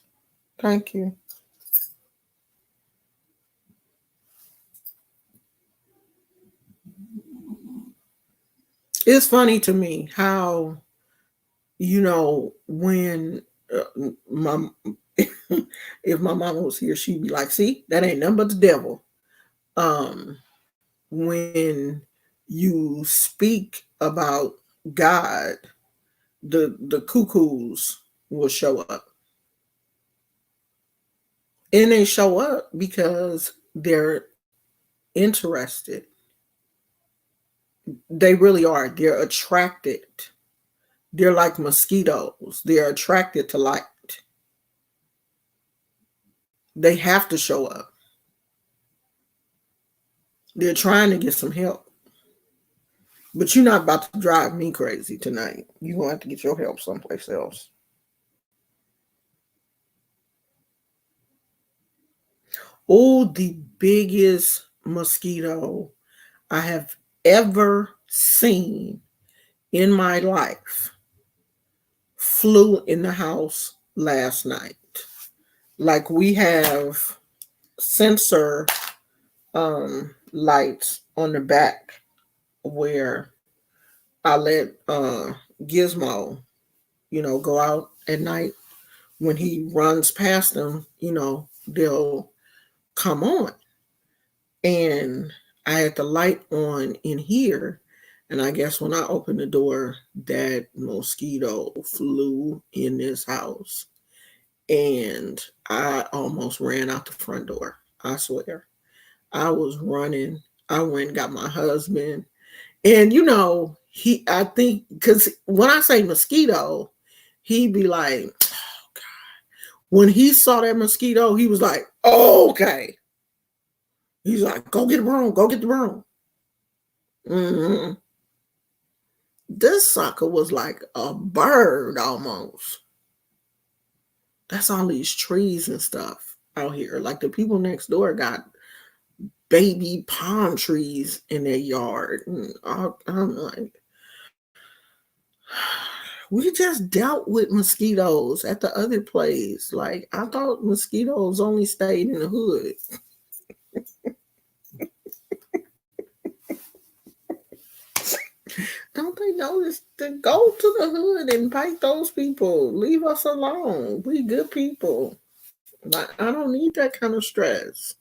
Thank you. It's funny to me how, when my if my mama was here, she'd be like, "See, that ain't nothing but the devil." Um, when you speak about God, the cuckoos will show up, and they show up because they're interested. They really are. They're attracted. They're like mosquitoes. They're attracted to light. They have to show up. They're trying to get some help. But you're not about to drive me crazy tonight. You're going to have to get your help someplace else. Oh, the biggest mosquito I have ever seen in my life flew in the house last night. Like we have sensor lights on the back where I let Gizmo, go out at night. When he runs past them, they'll come on. And I had the light on in here. And I guess when I opened the door, that mosquito flew in this house. And I almost ran out the front door. I swear. I was running. I went and got my husband. And I think because when I say mosquito, he'd be like, oh God. When he saw that mosquito, he was like, oh, okay. He's like, go get the broom, go get the broom. Mm-hmm. This sucker was like a bird almost. That's all these trees and stuff out here. Like the people next door got baby palm trees in their yard. And I'm like, we just dealt with mosquitoes at the other place. Like I thought mosquitoes only stayed in the hood. Don't they notice to go to the hood and fight those people? Leave us alone. We good people. Like I don't need that kind of stress.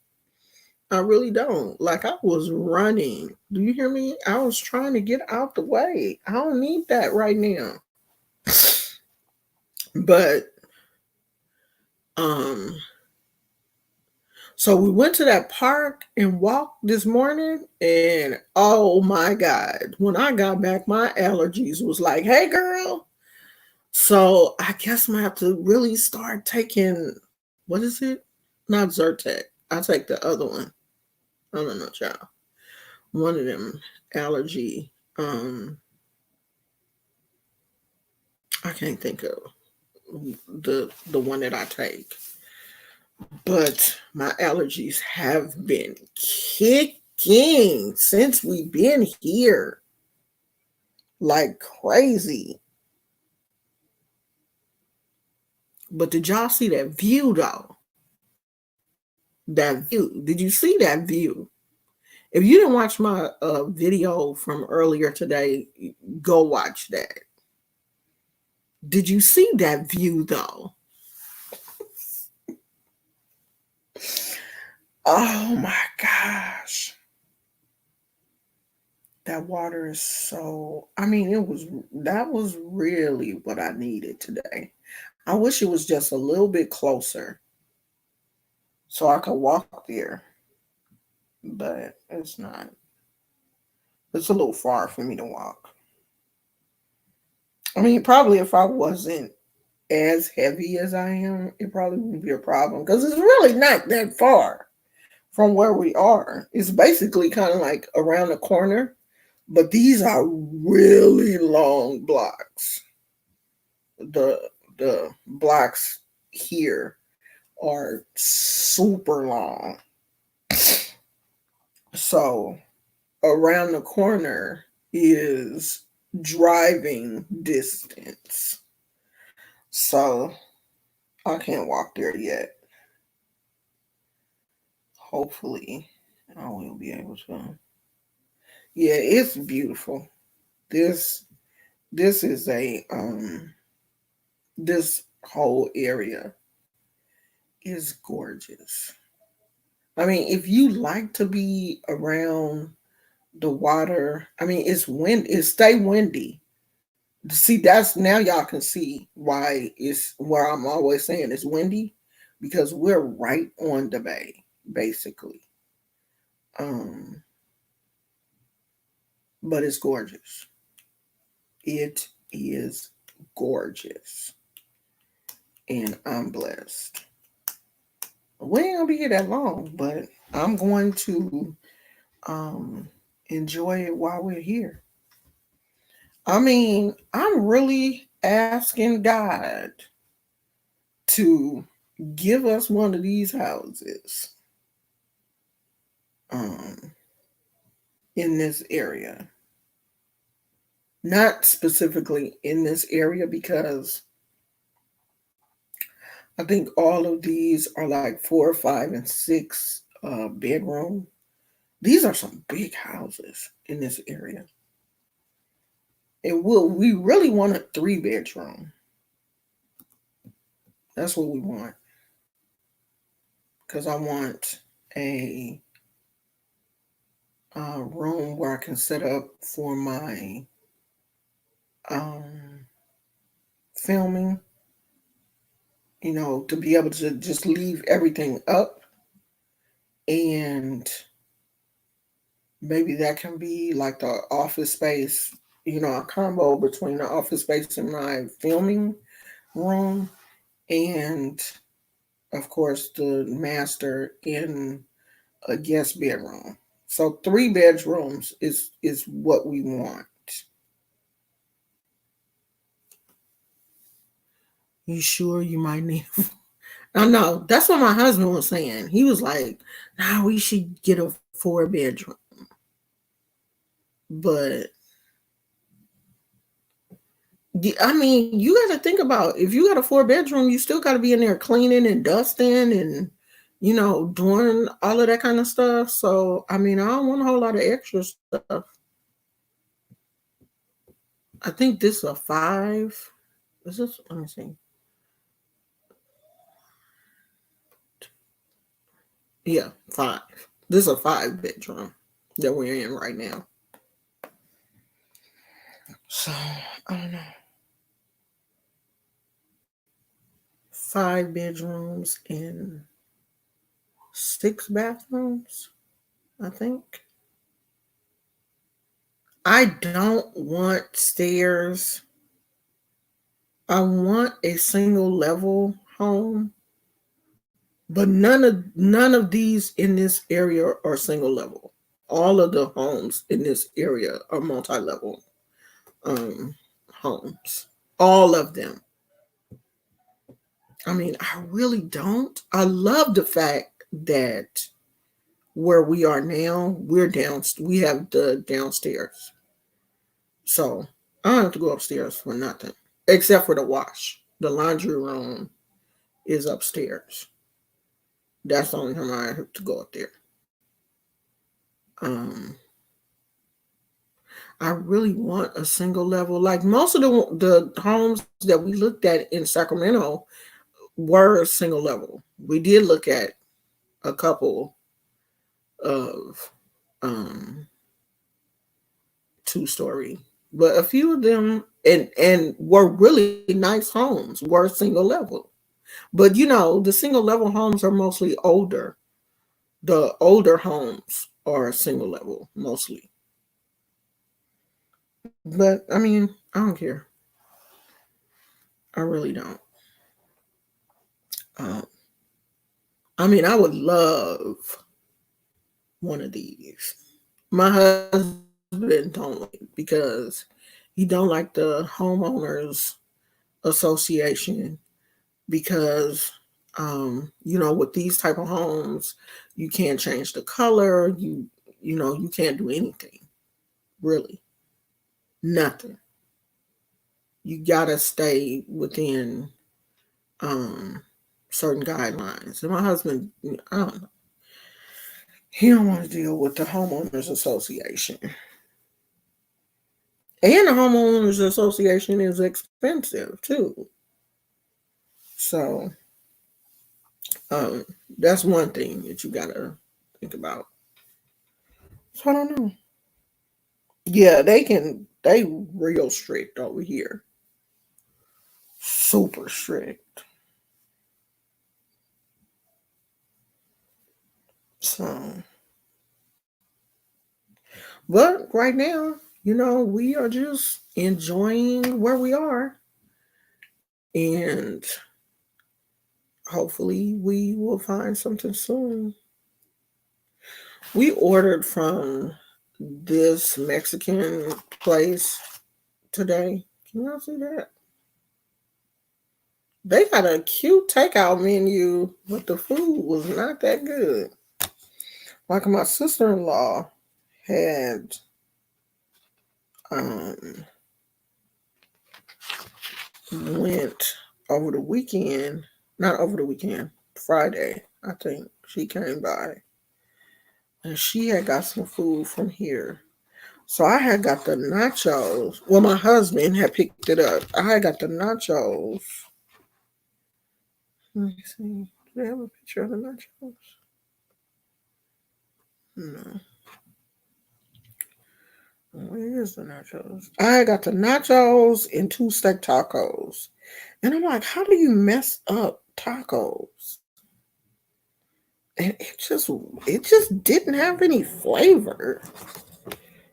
I really don't. Like I was running. Do you hear me? I was trying to get out the way. I don't need that right now. But um so we went to that park and walked this morning, and oh my God, when I got back, my allergies was like, hey girl. So I guess I'm gonna have to really start taking, what is it? Not Zyrtec. I take the other one. I don't know, child. One of them allergy. I can't think of the one that I take. But my allergies have been kicking since we've been here like crazy. But did y'all see that view though? That view. Did you see that view? If you didn't watch my video from earlier today, go watch that. Did you see that view though? Oh my gosh. That water is so, I mean, that was really what I needed today. I wish it was just a little bit closer so I could walk there, but it's not. It's a little far for me to walk. I mean, probably if I wasn't as heavy as I am, it probably wouldn't be a problem because it's really not that far from where we are. It's basically kind of like around the corner, but these are really long blocks. The blocks here are super long. So around the corner is driving distance. So I can't walk there yet. Hopefully I will be able to. Yeah, it's beautiful. This this is a this whole area is gorgeous. I mean, if you like to be around the water, I mean, it stay windy. See, that's now y'all can see why it's where I'm always saying it's windy because we're right on the bay, basically. Um, but it's gorgeous. It is gorgeous, and I'm blessed. We ain't gonna be here that long, but I'm going to um enjoy it while we're here. I mean, I'm really asking God to give us one of these houses um in this area. Not specifically in this area because I think all of these are like 4, 5, and 6 bedroom. These are some big houses in this area. And we really want a 3 bedroom. That's what we want. Because I want a room where I can set up for my um, filming, to be able to just leave everything up. And maybe that can be like the office space, a combo between the office space and my filming room. And of course, the master in a guest bedroom. So 3 bedrooms is what we want. You sure you might need? I know that's what my husband was saying. He was like, "Nah, we should get a 4 bedroom." But I mean, you got to think about if you got a 4 bedroom, you still got to be in there cleaning and dusting and doing all of that kind of stuff. So I mean, I don't want a whole lot of extra stuff. I think this is a 5. Is this? Let me see. Yeah, 5. This is a 5 bedroom that we're in right now. So I don't know. 5 bedrooms and 6 bathrooms, I think. I don't want stairs. I want a single level home, but none of these in this area are single level. All of the homes in this area are multi-level um, homes. All of them. I mean, I really don't. I love the fact that where we are now, we're down. We have the downstairs, so I don't have to go upstairs for nothing except for the wash. The laundry room is upstairs. That's the only time I have to go up there. Um, I really want a single level. Like most of the homes that we looked at in Sacramento were single level. We did look at a couple of um 2-story, but a few of them and were really nice homes were single level. But the single level homes are mostly older. The older homes are single level mostly. But I mean, I don't care. I really don't. Um, I mean, I would love one of these. My husband don't like it because he don't like the homeowners association because with these type of homes you can't change the color. You can't do anything really, nothing. You gotta stay within um certain guidelines. And my husband, I don't know, he don't want to deal with the homeowners association. And the homeowners association is expensive too. So um that's one thing that you gotta think about. So I don't know. Yeah, they real strict over here. Super strict. So but right now, we are just enjoying where we are, and hopefully we will find something soon. We ordered from this Mexican place today. Can y'all see that? They got a cute takeout menu, but the food was not that good. Like my sister-in-law had um went over the weekend, not over the weekend, Friday, I think she came by and she had got some food from here. So I had got the nachos. Well, my husband had picked it up. I had got the nachos. Let me see. Do they have a picture of the nachos? No. Where is the nachos? I got the nachos and 2 steak tacos. And I'm like, how do you mess up tacos? And it just didn't have any flavor.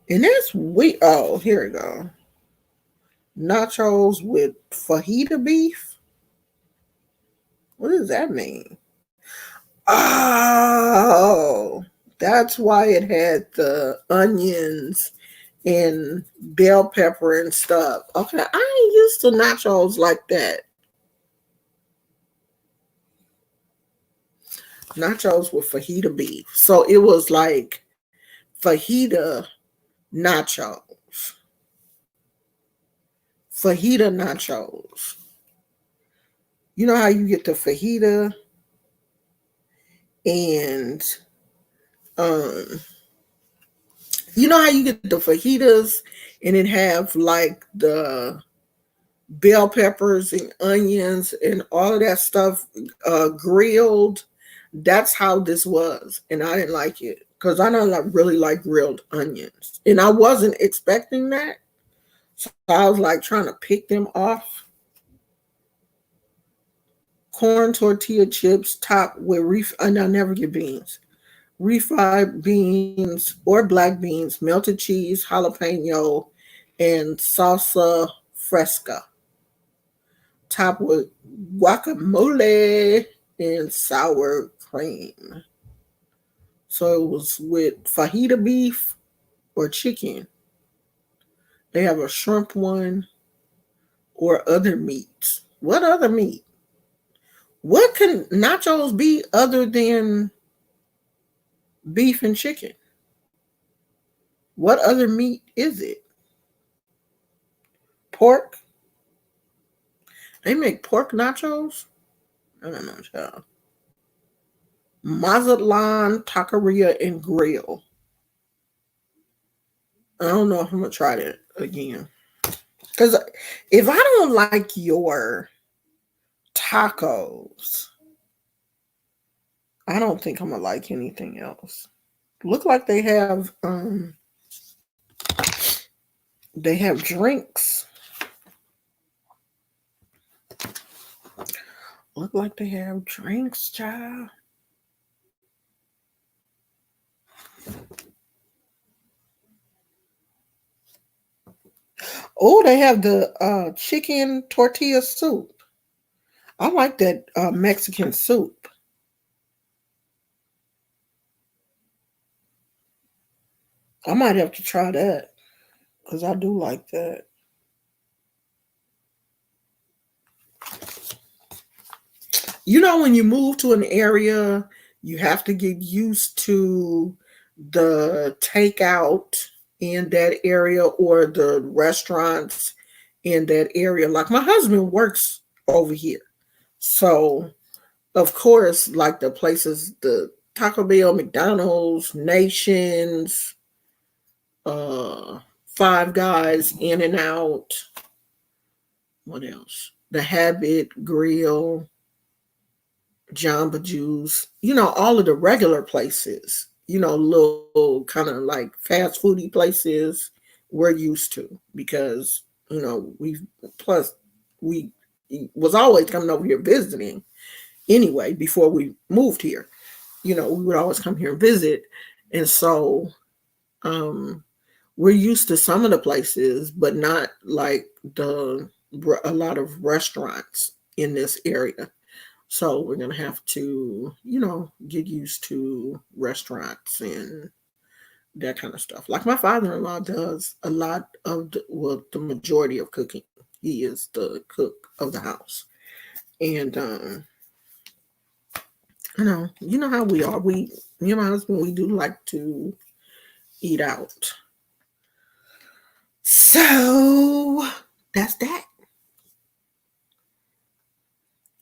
And that's we oh, here we go. Nachos with fajita beef. What does that mean? Oh, that's why it had the onions and bell pepper and stuff. Okay, I ain't used to nachos like that. Nachos with fajita beef. So it was like fajita nachos. Fajita nachos. You know how you get the fajita and um you know how you get the fajitas and it have like the bell peppers and onions and all of that stuff grilled. That's how this was, and I didn't like it because I don't really like grilled onions, and I wasn't expecting that. So I was like trying to pick them off. Corn tortilla chips topped with and I never get beans. Refried beans or black beans, melted cheese, jalapeno, and salsa fresca. Topped with guacamole and sour cream. So it was with fajita beef or chicken. They have a shrimp one or other meats. What other meat? What can nachos be other than beef and chicken? What other meat is it? Pork? They make pork nachos? I don't know, child. Mazatlan Taqueria and Grill. I don't know if I'm gonna try that again. Because if I don't like your tacos, I don't think I'm gonna like anything else. Look like they have drinks. Look like they have drinks, child. Oh, they have the chicken tortilla soup. I like that Mexican soup. I might have to try that because I do like that. You know, when you move to an area, you have to get used to the takeout in that area or the restaurants in that area. Like my husband works over here. So, of course, like the places, the Taco Bell, McDonald's, Nations, uh, Five Guys, In and Out, what else? The Habit Grill, Jamba Juice, all of the regular places, little kind of like fast foody places we're used to because, plus we was always coming over here visiting anyway before we moved here. We would always come here and visit. And so um we're used to some of the places, but not like a lot of restaurants in this area. So we're gonna have to, get used to restaurants and that kind of stuff. Like my father-in-law does a lot of the majority of cooking. He is the cook of the house, and how we are. Me and my husband, we do like to eat out. So that's that.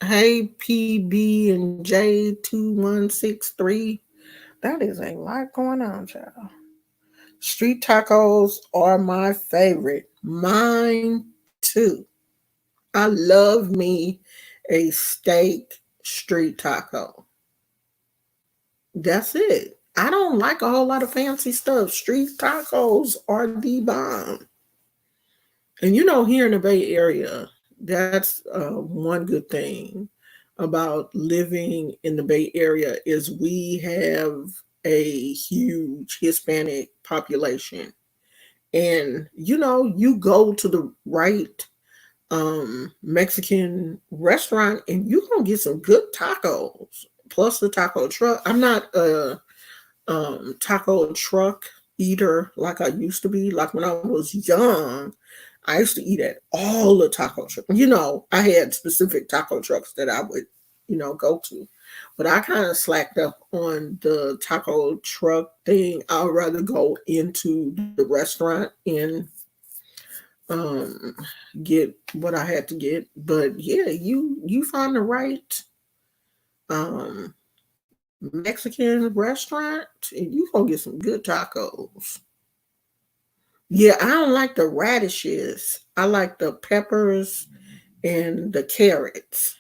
Hey, PB and J2163. That is a lot going on, child. Street tacos are my favorite. Mine too. I love me a steak street taco. That's it. I don't like a whole lot of fancy stuff. Street tacos are the bomb. And here in the Bay Area, that's one good thing about living in the Bay Area is we have a huge Hispanic population. And you go to the right Mexican restaurant and you're gonna get some good tacos. Plus the taco truck. I'm not a taco truck eater like I used to be. Like when I was young, I used to eat at all the taco trucks. I had specific taco trucks that I would, go to. But I kind of slacked up on the taco truck thing. I'd rather go into the restaurant and um get what I had to get. But yeah, you find the right um Mexican restaurant and you gonna get some good tacos. Yeah, I don't like the radishes. I like the peppers and the carrots.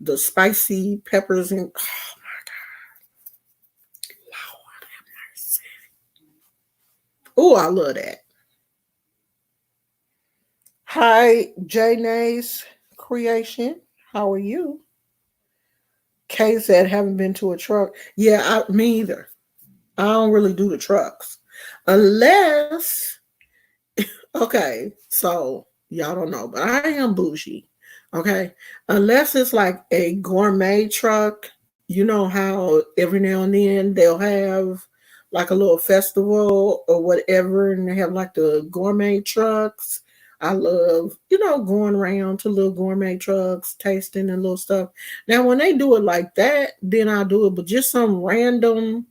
The spicy peppers and oh my Lord have mercy. Oh, I love that. Hi, Janae's creation. How are you? Kay said haven't been to a truck. Yeah, me either. I don't really do the trucks. Unless okay, so y'all don't know, but I am bougie. Okay. Unless it's like a gourmet truck, you know how every now and then they'll have like a little festival or whatever, and they have like the gourmet trucks. I love, going around to little gourmet trucks, tasting and little stuff. Now, when they do it like that, then I'll do it. But just some random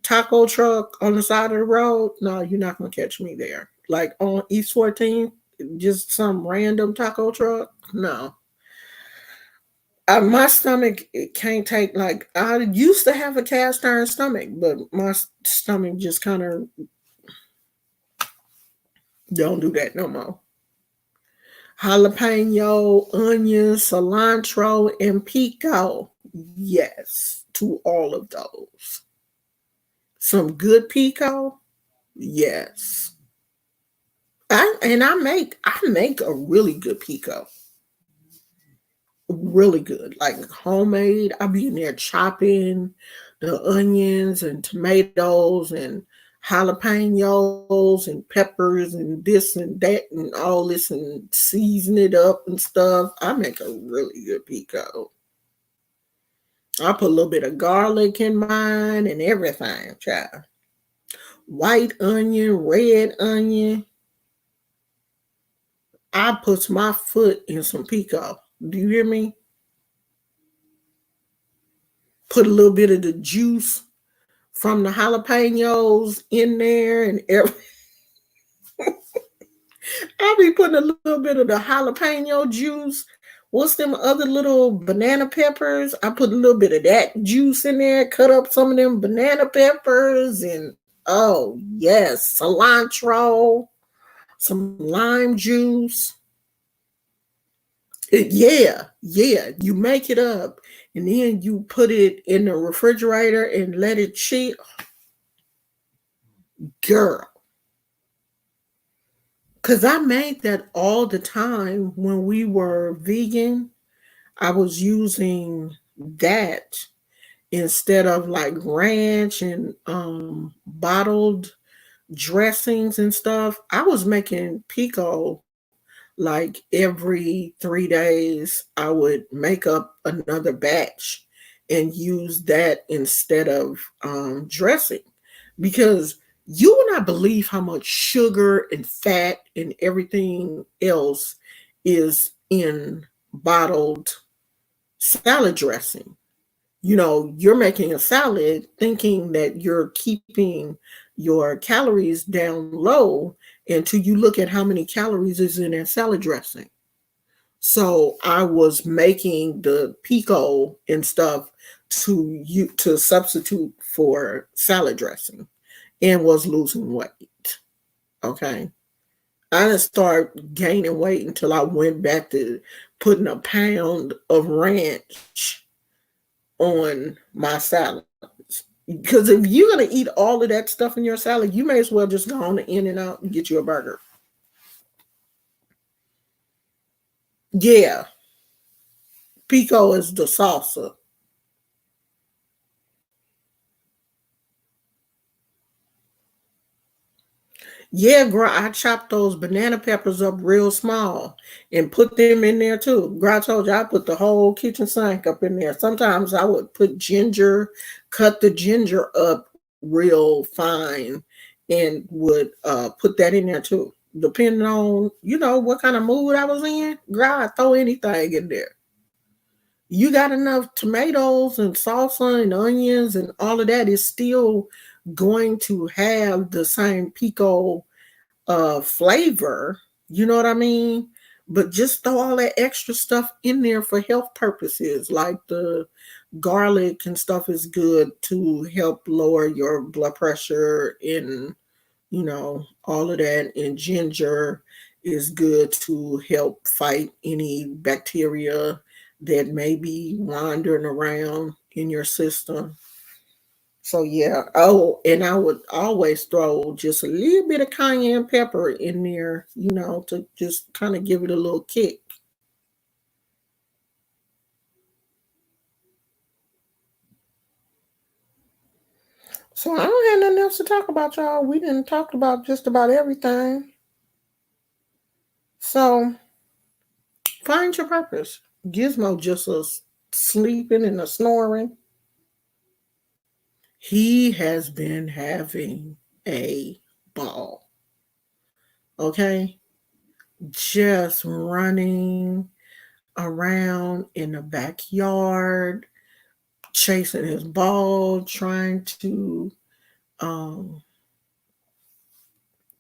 taco truck on the side of the road, no, you're not gonna catch me there. Like on East 14th, just some random taco truck. No, my stomach it can't take. Like I used to have a cast iron stomach, but my stomach just kind of don't do that no more. Jalapeno, onion, cilantro, and pico. Yes, to all of those. Some good pico. Yes. I make a really good pico. Really good. Like homemade. I be in there chopping the onions and tomatoes and jalapenos and peppers and this and that and all this and season it up and stuff. I make a really good pico. I put a little bit of garlic in mine and everything, child. White onion, red onion. I put my foot in some pico. Do you hear me? Put a little bit of the juice from the jalapenos in there and I'll be putting a little bit of the jalapeno juice. What's them other little banana peppers? I put a little bit of that juice in there, cut up some of them banana peppers, and oh yes, cilantro, some lime juice. Yeah. You make it up and then you put it in the refrigerator and let it chill. Girl, because I made that all the time when we were vegan. I was using that instead of like ranch and bottled dressings and stuff. I was making pico like every 3 days. I would make up another batch and use that instead of dressing because you will not believe how much sugar and fat and everything else is in bottled salad dressing. You're making a salad thinking that you're keeping your calories down low until you look at how many calories is in that salad dressing. So I was making the pico and stuff to substitute for salad dressing and was losing weight. Okay. I didn't start gaining weight until I went back to putting a pound of ranch on my salad. Because if you're gonna eat all of that stuff in your salad, you may as well just go on to In and Out and get you a burger. Yeah, pico is the salsa. Yeah, girl, I chopped those banana peppers up real small and put them in there too. Girl, I told you I put the whole kitchen sink up in there. Sometimes I would put ginger, cut the ginger up real fine, and would put that in there too. Depending on, what kind of mood I was in, girl, I throw anything in there. You got enough tomatoes and salsa and onions and all of that is still going to have the same pico flavor, you know what I mean? But just throw all that extra stuff in there for health purposes, like the garlic and stuff is good to help lower your blood pressure and all of that. And ginger is good to help fight any bacteria that may be wandering around in your system. So yeah. Oh, and I would always throw just a little bit of cayenne pepper in there, to just kind of give it a little kick. So I don't have nothing else to talk about, y'all. We didn't talk about just about everything. So find your purpose. Gizmo just a sleeping and a snoring. He has been having a ball. Okay. just running around in the backyard, chasing his ball, trying to um,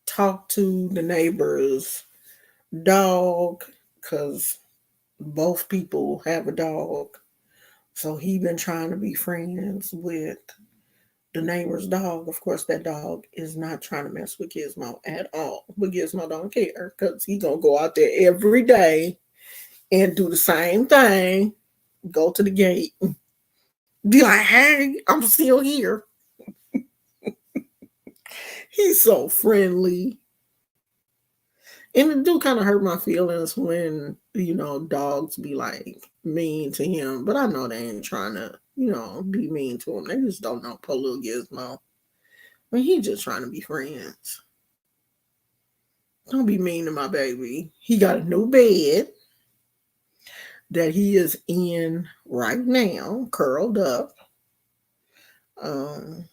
talk to the neighbor's dog because both people have a dog. So he been trying to be friends with the neighbor's dog. Of course, that dog is not trying to mess with Gizmo at all. But Gizmo don't care because he gonna go out there every day and do the same thing. Go to the gate, be like, "Hey, I'm still here." He's so friendly. And it do kind of hurt my feelings when, dogs be like mean to him. But I know they ain't trying to, be mean to him. They just don't know poor little Gizmo. I mean, he just trying to be friends. Don't be mean to my baby. He got a new bed that he is in right now, curled up. Um,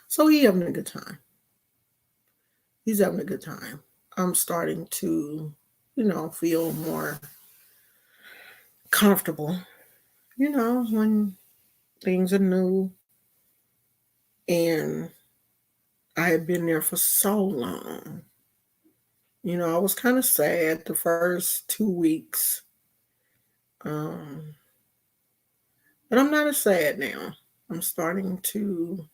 so he having a good time. He's having a good time. I'm starting to, feel more comfortable, when things are new. And I had been there for so long. I was kind of sad the first 2 weeks. Um, but I'm not as sad now. I'm starting to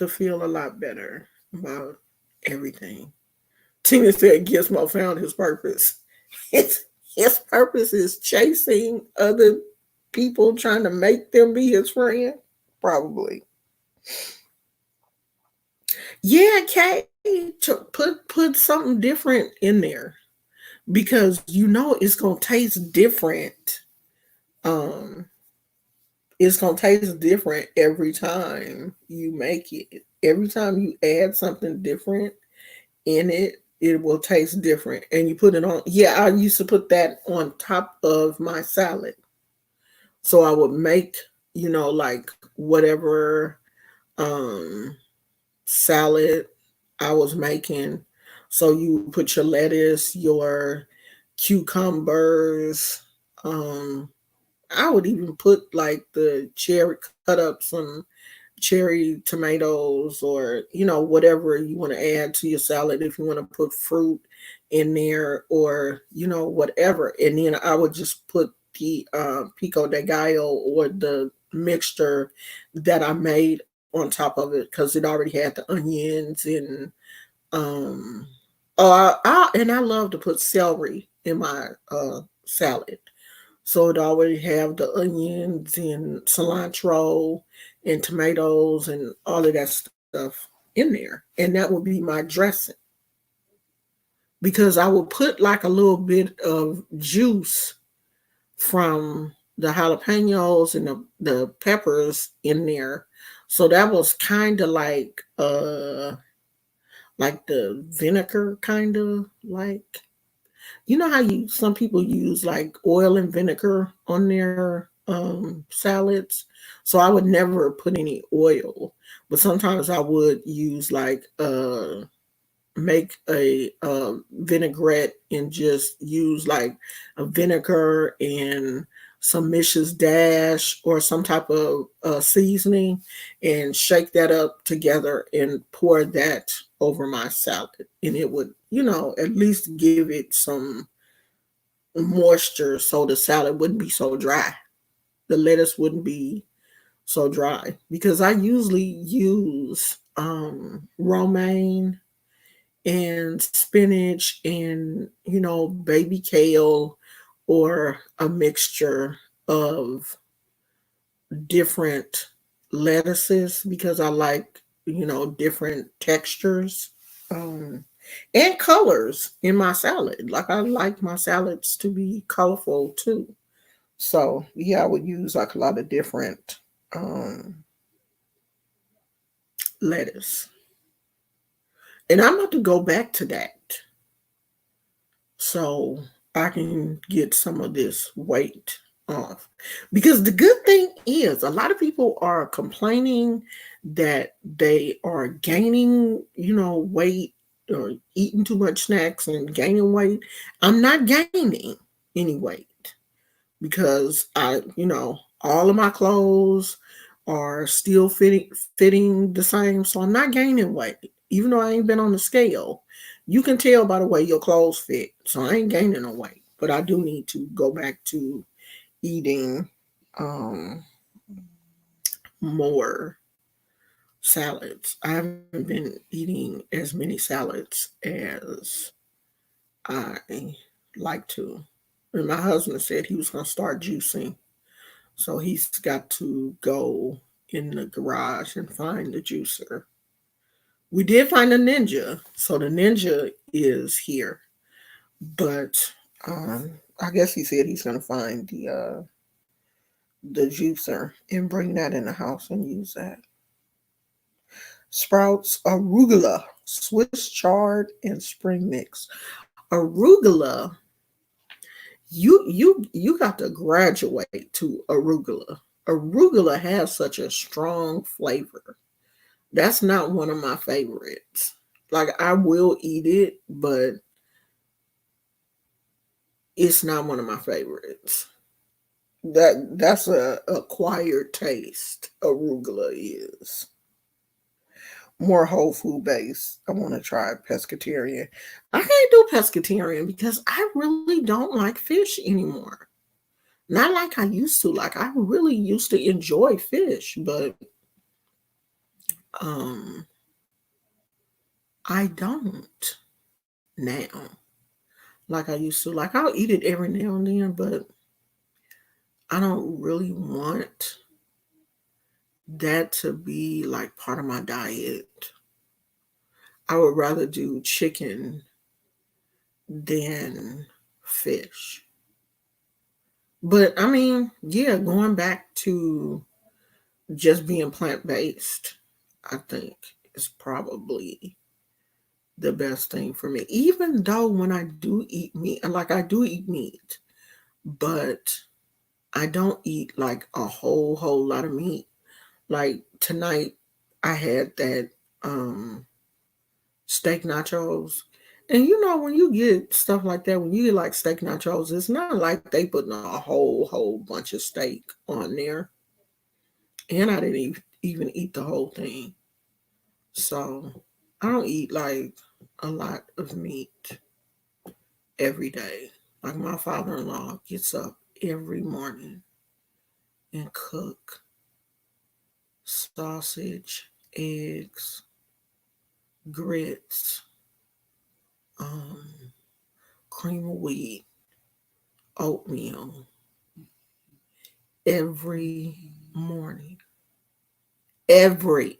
feel a lot better about everything. Tina said Gizmo found his purpose. His, his purpose is chasing other people, trying to make them be his friend. Probably. Yeah, Kay, put something different in there because it's gonna taste different. Um, it's gonna taste different every time you make it. Every time you add something different in it, it will taste different. And you put it on. Yeah, I used to put that on top of my salad. So I would make, like whatever um salad I was making. So you put your lettuce, your cucumbers. Um, I would even put like the cherry, cut up some cherry tomatoes or, whatever you want to add to your salad. If you want to put fruit in there or, whatever. And then I would just put the pico de gallo or the mixture that I made on top of it because it already had the onions and um and I love to put celery in my salad. So it already have the onions and cilantro and tomatoes and all of that stuff in there. And that would be my dressing. Because I would put like a little bit of juice from the jalapenos and the peppers in there. So that was kind of like the vinegar kind of like how you some people use like oil and vinegar on their salads. So I would never put any oil, but sometimes I would use like make a vinaigrette and just use like a vinegar and some Mrs. Dash or some type of seasoning and shake that up together and pour that over my salad. And it would, at least give it some moisture so the salad wouldn't be so dry. The lettuce wouldn't be so dry because I usually use romaine and spinach and baby kale or a mixture of different lettuces because I like different textures um, and colors in my salad. Like I like my salads to be colorful too. So yeah, I would use like a lot of different lettuce, and I'm about to go back to that so I can get some of this weight off. Because the good thing is, a lot of people are complaining that they are gaining, weight or eating too much snacks and gaining weight. I'm not gaining any weight because all of my clothes are still fitting the same. So I'm not gaining weight, even though I ain't been on the scale. You can tell by the way your clothes fit. So I ain't gaining no weight. But I do need to go back to eating um more salads. I haven't been eating as many salads as I like to. And my husband said he was going to start juicing. So he's got to go in the garage and find the juicer. We did find a Ninja. So the Ninja is here. But I guess he said he's going to find the juicer and bring that in the house and use that. Sprouts arugula, Swiss chard, and spring mix. Arugula, you got to graduate to arugula. Arugula has such a strong flavor. That's not one of my favorites. Like I will eat it, but it's not one of my favorites. That's a acquired taste. Arugula is more whole food based. I want to try pescatarian. I can't do pescatarian because I really don't like fish anymore. Not like I used to. Like I really used to enjoy fish, but um I don't now like I used to. Like I'll eat it every now and then, but I don't really want that to be like part of my diet. I would rather do chicken than fish. But I mean, yeah, going back to just being plant based, I think is probably the best thing for me. Even though when I do eat meat, like I do eat meat, but I don't eat like a whole lot of meat. Like tonight I had that steak nachos. And when you get stuff like that, when you get like steak nachos, it's not like they putting a whole bunch of steak on there. And I didn't even eat the whole thing. So I don't eat like a lot of meat every day. Like my father-in-law gets up every morning and cook sausage, eggs, grits, um, cream of wheat, oatmeal every morning. Every.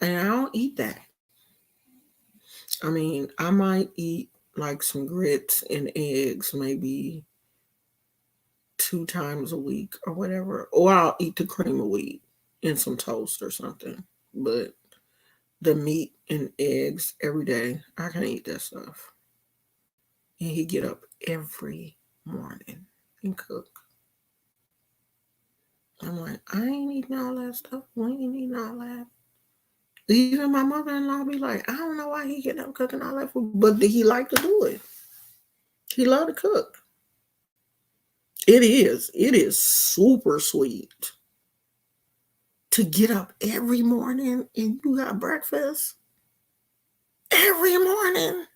And I don't eat that. I mean, I might eat like some grits and eggs maybe 2 times a week or whatever. Or I'll eat the cream of wheat and some toast or something. But the meat and eggs every day, I can eat that stuff. And he get up every morning and cook. I'm like, I ain't eating all that stuff. We ain't eating all that. Even my mother-in-law be like, I don't know why he get up cooking all that food, but he like to do it. He love to cook. It is. It is super sweet to get up every morning and you got breakfast every morning,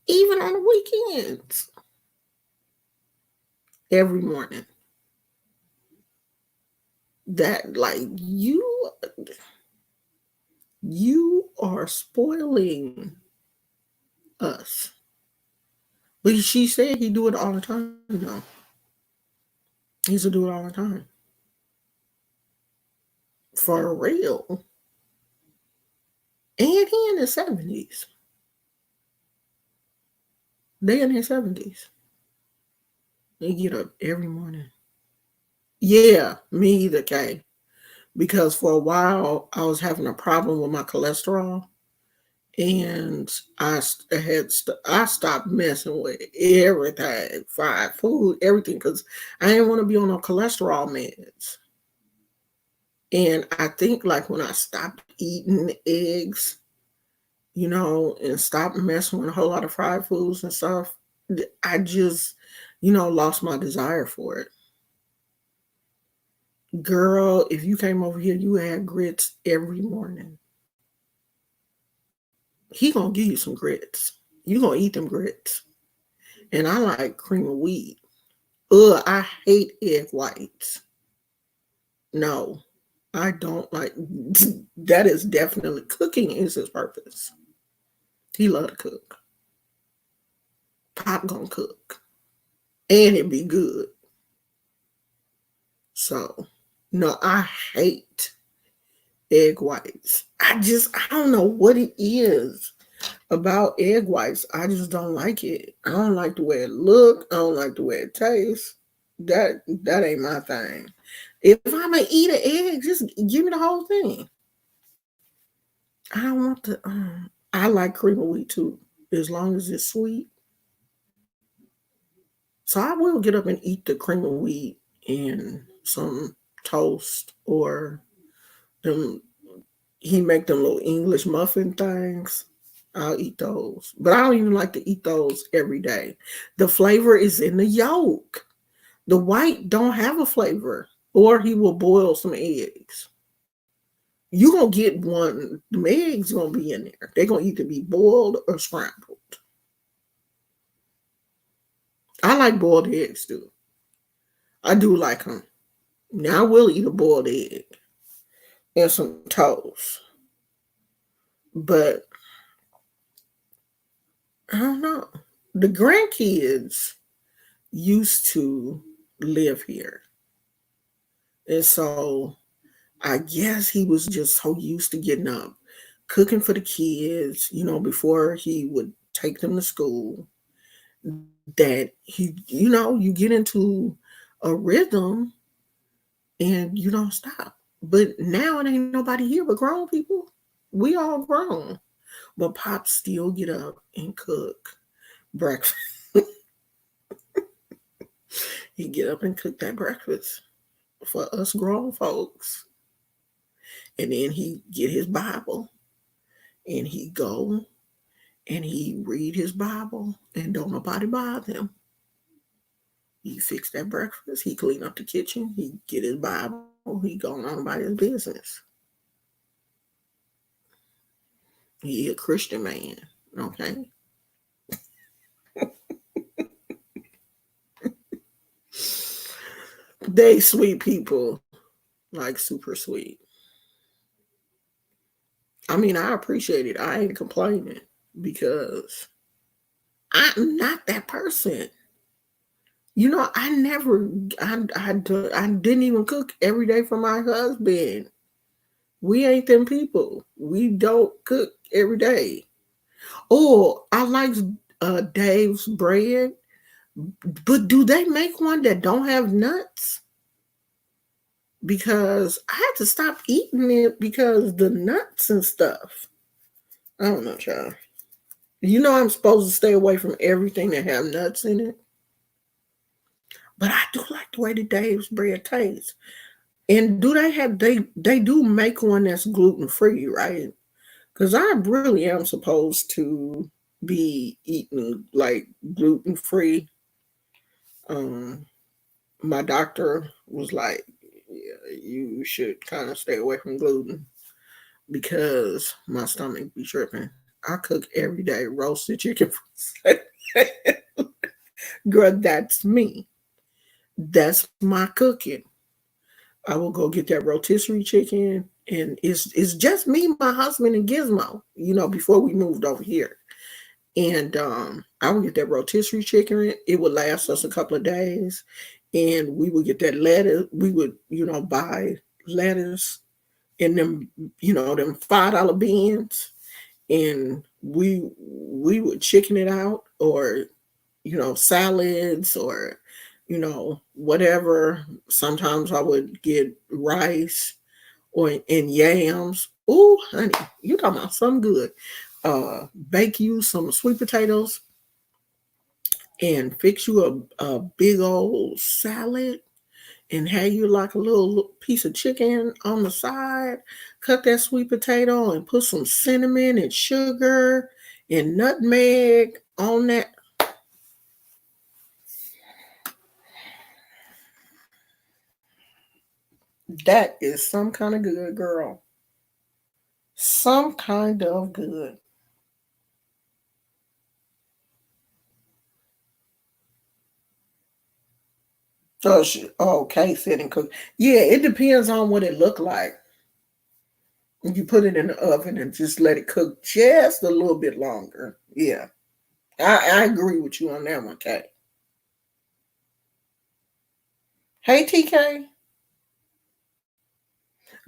even on the weekends. Every morning. That like you are spoiling us. But she said he do it all the time now. He used to do it all the time. For real. And he in his 70s. They in his 70s. They get up every morning. Yeah, me either, Kay. Because for a while I was having a problem with my cholesterol. And I stopped messing with everything, fried food, everything, because I didn't want to be on no cholesterol meds. And I think like when I stopped eating eggs, and stopped messing with a whole lot of fried foods and stuff, I just, lost my desire for it. Girl, if you came over here, you had grits every morning. He gonna give you some grits. You gonna eat them grits. And I like cream of wheat. Ugh, I hate egg whites. No, I don't like. That is definitely cooking is his purpose. He love to cook. Pop gonna cook, and it be good. So, no, I hate egg whites. I don't know what it is about egg whites. I just don't like it. I don't like the way it look. I don't like the way it tastes. That ain't my thing. If I'm gonna eat an egg, just give me the whole thing. I don't want the. I like cream of wheat too, as long as it's sweet. So I will get up and eat the cream of wheat and some toast or them. He make them little English muffin things. I'll eat those, but I don't even like to eat those every day. The flavor is in the yolk. The white don't have a flavor, or he will boil some eggs. You gonna get one. The eggs gonna be in there. They're gonna either be boiled or scrambled. I like boiled eggs too. I do like them. Now I will eat a boiled egg and some toast, but I don't know. The grandkids used to live here, and so I guess he was just so used to getting up, cooking for the kids, before he would take them to school, that you get into a rhythm and you don't stop. But now it ain't nobody here but grown people. We all grown. But Pop still get up and cook breakfast. He get up and cook that breakfast for us grown folks. And then he get his Bible and he go and he read his Bible and don't nobody bother him. He fix that breakfast, he clean up the kitchen, he get his Bible, he going on about his business. He a Christian man, okay? They sweet people, like super sweet. I mean, I appreciate it. I ain't complaining because I'm not that person. I never, I didn't even cook every day for my husband. We ain't them people. We don't cook every day. Oh, I like Dave's bread, but do they make one that don't have nuts? Because I had to stop eating it because the nuts and stuff. I don't know, child. I'm supposed to stay away from everything that have nuts in it. But I do like the way the Dave's bread tastes. And do they do make one that's gluten free, right? Because I really am supposed to be eating like gluten free. Um, my doctor was like, yeah, you should kind of stay away from gluten because my stomach be tripping. I cook every day roasted chicken. Girl, that's me. That's my cooking. I will go get that rotisserie chicken, and it's just me, my husband, and Gizmo. Before we moved over here, and I would get that rotisserie chicken. It would last us a couple of days, and we would get that lettuce. We would, buy lettuce and them $5 beans, and we would chicken it out, or salads, or whatever. Sometimes I would get rice or and yams. Ooh, honey, you talking about something good. Bake you some sweet potatoes and fix you a big old salad and have you like a little piece of chicken on the side. Cut that sweet potato and put some cinnamon and sugar and nutmeg on that. That is some kind of good, girl. Some kind of good. So okay, sit and cook. Yeah, it depends on what it looked like. You put it in the oven and just let it cook just a little bit longer. Yeah, I agree with you on that one, Kay. Hey, TK.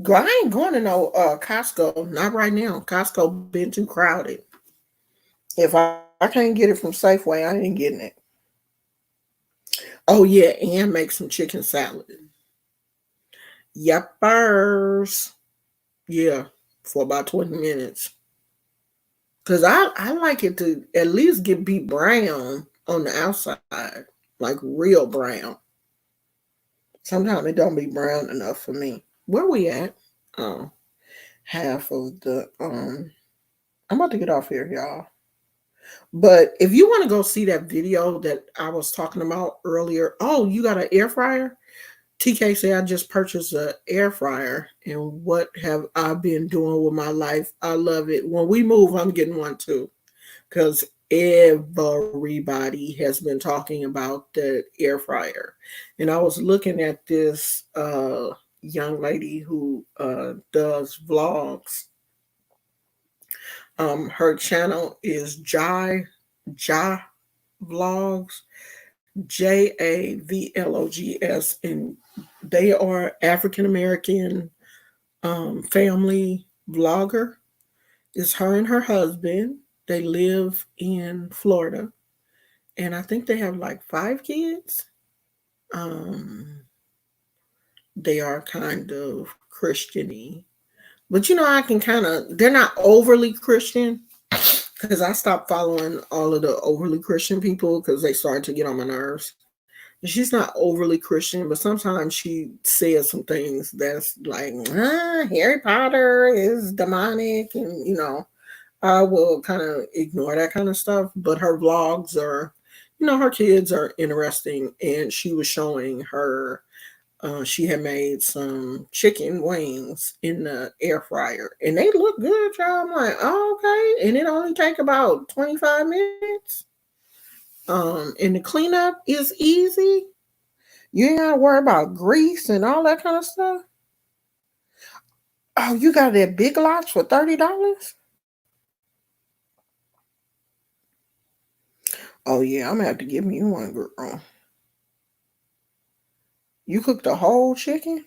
Girl, I ain't going to no Costco. Not right now. Costco been too crowded. If I can't get it from Safeway, I ain't getting it. Oh yeah, and make some chicken salad. Yuppers. Yeah, for about 20 minutes. Cause I like it to at least get be brown on the outside. Like real brown. Sometimes it don't be brown enough for me. Where we at? Oh, half of the I'm about to get off here, y'all. But if you want to go see that video that I was talking about earlier, oh, you got an air fryer? TK said I just purchased an air fryer, and what have I been doing with my life? I love it. When we move, I'm getting one too, because everybody has been talking about the air fryer. And I was looking at this young lady who does vlogs. Her channel is Ja Vlogs, JAVLOGS, and they are African American family vlogger. It's her and her husband. They live in Florida, and I think they have like 5 kids. Um, they are kind of Christiany, but I can kind of. They're not overly Christian because I stopped following all of the overly Christian people because they started to get on my nerves. She's not overly Christian, but sometimes she says some things that's like, Harry Potter is demonic, and I will kind of ignore that kind of stuff. But her vlogs are, her kids are interesting, and she was showing her. She had made some chicken wings in the air fryer, and they look good, y'all. I'm like, oh, okay, and it only take about 25 minutes. And the cleanup is easy. You ain't gotta worry about grease and all that kind of stuff. Oh, you got that Big Lots for $30? Oh yeah, I'm gonna have to give me one, girl. You cooked the whole chicken?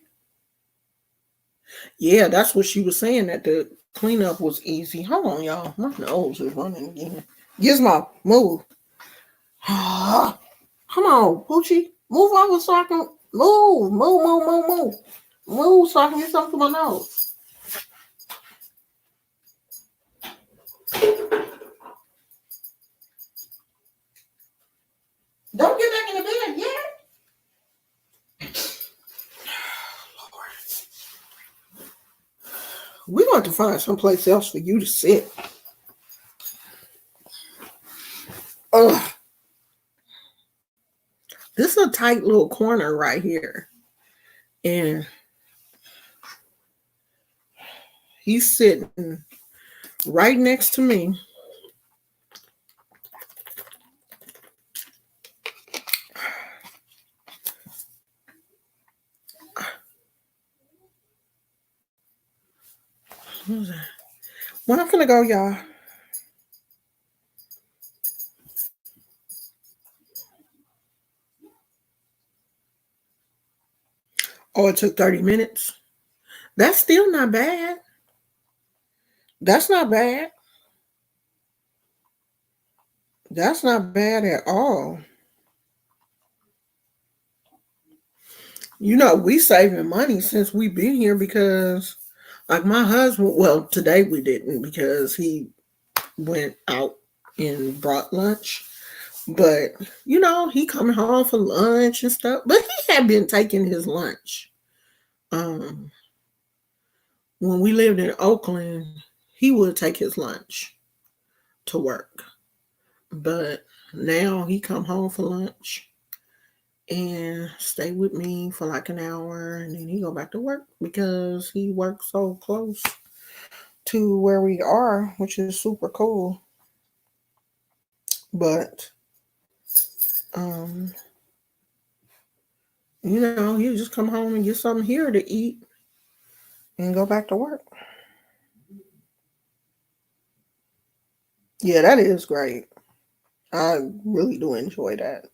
Yeah, that's what she was saying. That the cleanup was easy. Hold on, y'all. My nose is running again. Gizmo, move. Come on, Poochie. Move over so I can move. Move so I can get something to my nose. Don't get back in the bed yet. We're going to find someplace else for you to sit. Ugh. This is a tight little corner right here. And he's sitting right next to me. Well, I'm gonna go, y'all. Oh, it took 30 minutes. That's still not bad. That's not bad. That's not bad at all. We saving money since we've been here because, like, my husband, well, today we didn't because he went out and brought lunch. But he coming home for lunch and stuff. But he had been taking his lunch. Um, when we lived in Oakland, he would take his lunch to work. But now he come home for lunch and stay with me for like an hour, and then he go back to work because he works so close to where we are, which is super cool. But um, he'll just come home and get something here to eat and go back to work. Yeah, that is great. I really do enjoy that.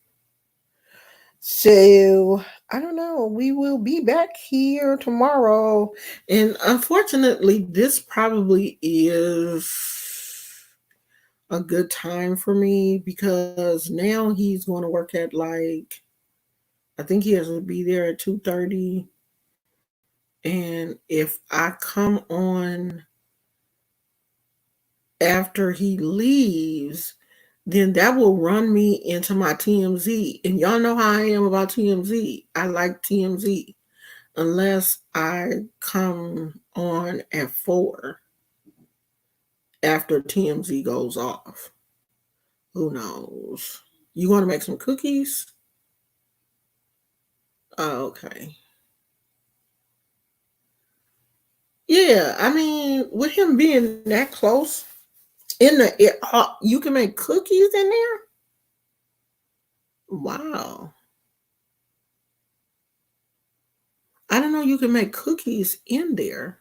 So I don't know. We will be back here tomorrow. And unfortunately, this probably is a good time for me because now he's going to work at like, I think he has to be there at 2:30. And if I come on after he leaves, then that will run me into my TMZ. And y'all know how I am about TMZ. I like TMZ unless I come on at 4 after TMZ goes off. Who knows? You want to make some cookies? Oh, okay. Yeah, I mean, with him being that close you can make cookies in there? Wow. I don't know you can make cookies in there.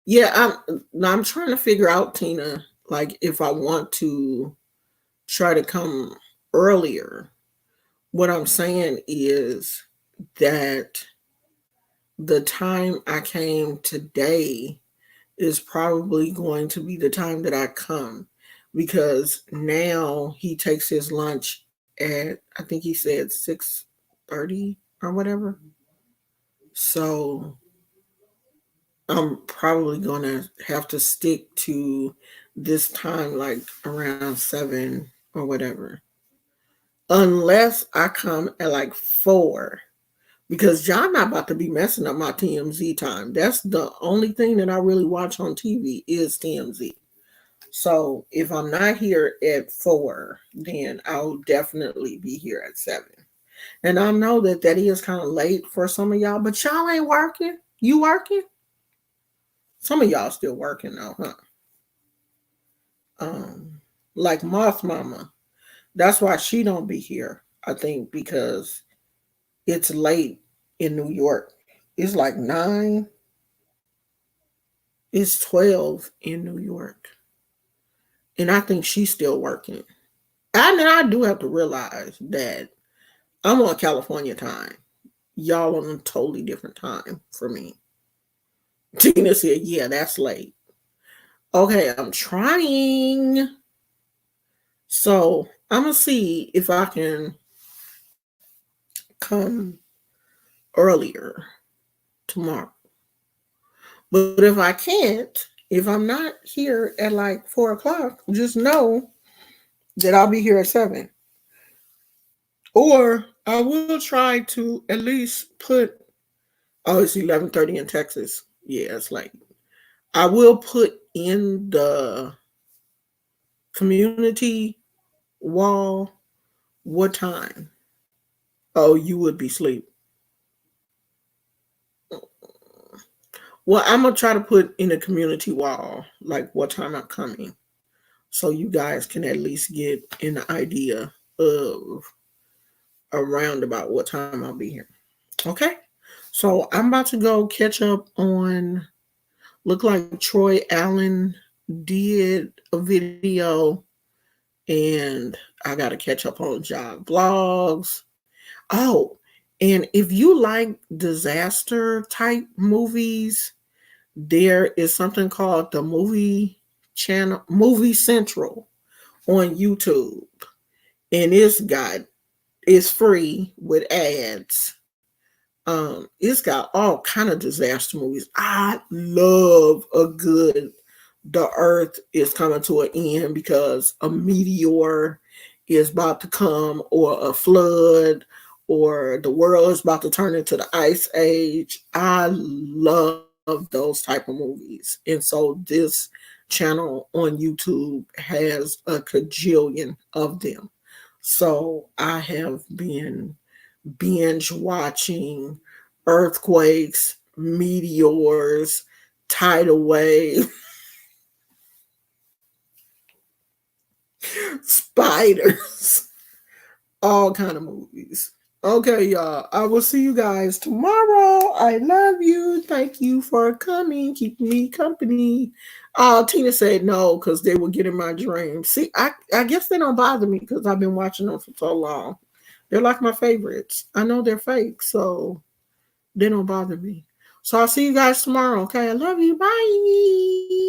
Yeah, I'm trying to figure out, Tina, like if I want to try to come earlier. What I'm saying is that the time I came today is probably going to be the time that I come because now he takes his lunch at, I think he said 6:30 or whatever. So I'm probably gonna have to stick to this time, like around 7 or whatever, unless I come at like 4. Because John not about to be messing up my TMZ time. That's the only thing that I really watch on TV is TMZ. So if I'm not here at 4, then I'll definitely be here at 7. And I know that that is kind of late for some of y'all, but y'all ain't working. You working? Some of y'all still working though, huh? Um, like Moth Mama. That's why she don't be here. I think because it's late in New York. It's like 9. It's 12 in New York. And I think she's still working. I mean, I do have to realize that I'm on California time. Y'all on a totally different time for me. Tina said, yeah, that's late. Okay, I'm trying. So I'm going to see if I can come earlier tomorrow. But if I can't, if I'm not here at like 4 o'clock, just know that I'll be here at 7. Or I will try to at least put, oh, it's 11:30 in Texas. Yeah, it's like, I will put in the community wall what time. Oh, you would be asleep. Well, I'm going to try to put in a community wall, like what time I'm coming. So you guys can at least get an idea of around about what time I'll be here. Okay? So I'm about to go catch up on, look like Troy Allen did a video, and I got to catch up on job vlogs. Oh, and if you like disaster type movies, there is something called the Movie Central on YouTube. And it's free with ads. It's got all kind of disaster movies. I love a good the earth is coming to an end because a meteor is about to come, or a flood, or the world is about to turn into the ice age. I love those type of movies. And so this channel on YouTube has a cajillion of them. So I have been binge watching earthquakes, meteors, tidal wave, spiders, all kind of movies. Okay, y'all. I will see you guys tomorrow. I love you. Thank you for coming, keeping me company. Tina said no because they will get in my dreams. See, I guess they don't bother me because I've been watching them for so long. They're like my favorites. I know they're fake, so they don't bother me. So I'll see you guys tomorrow. Okay, I love you. Bye.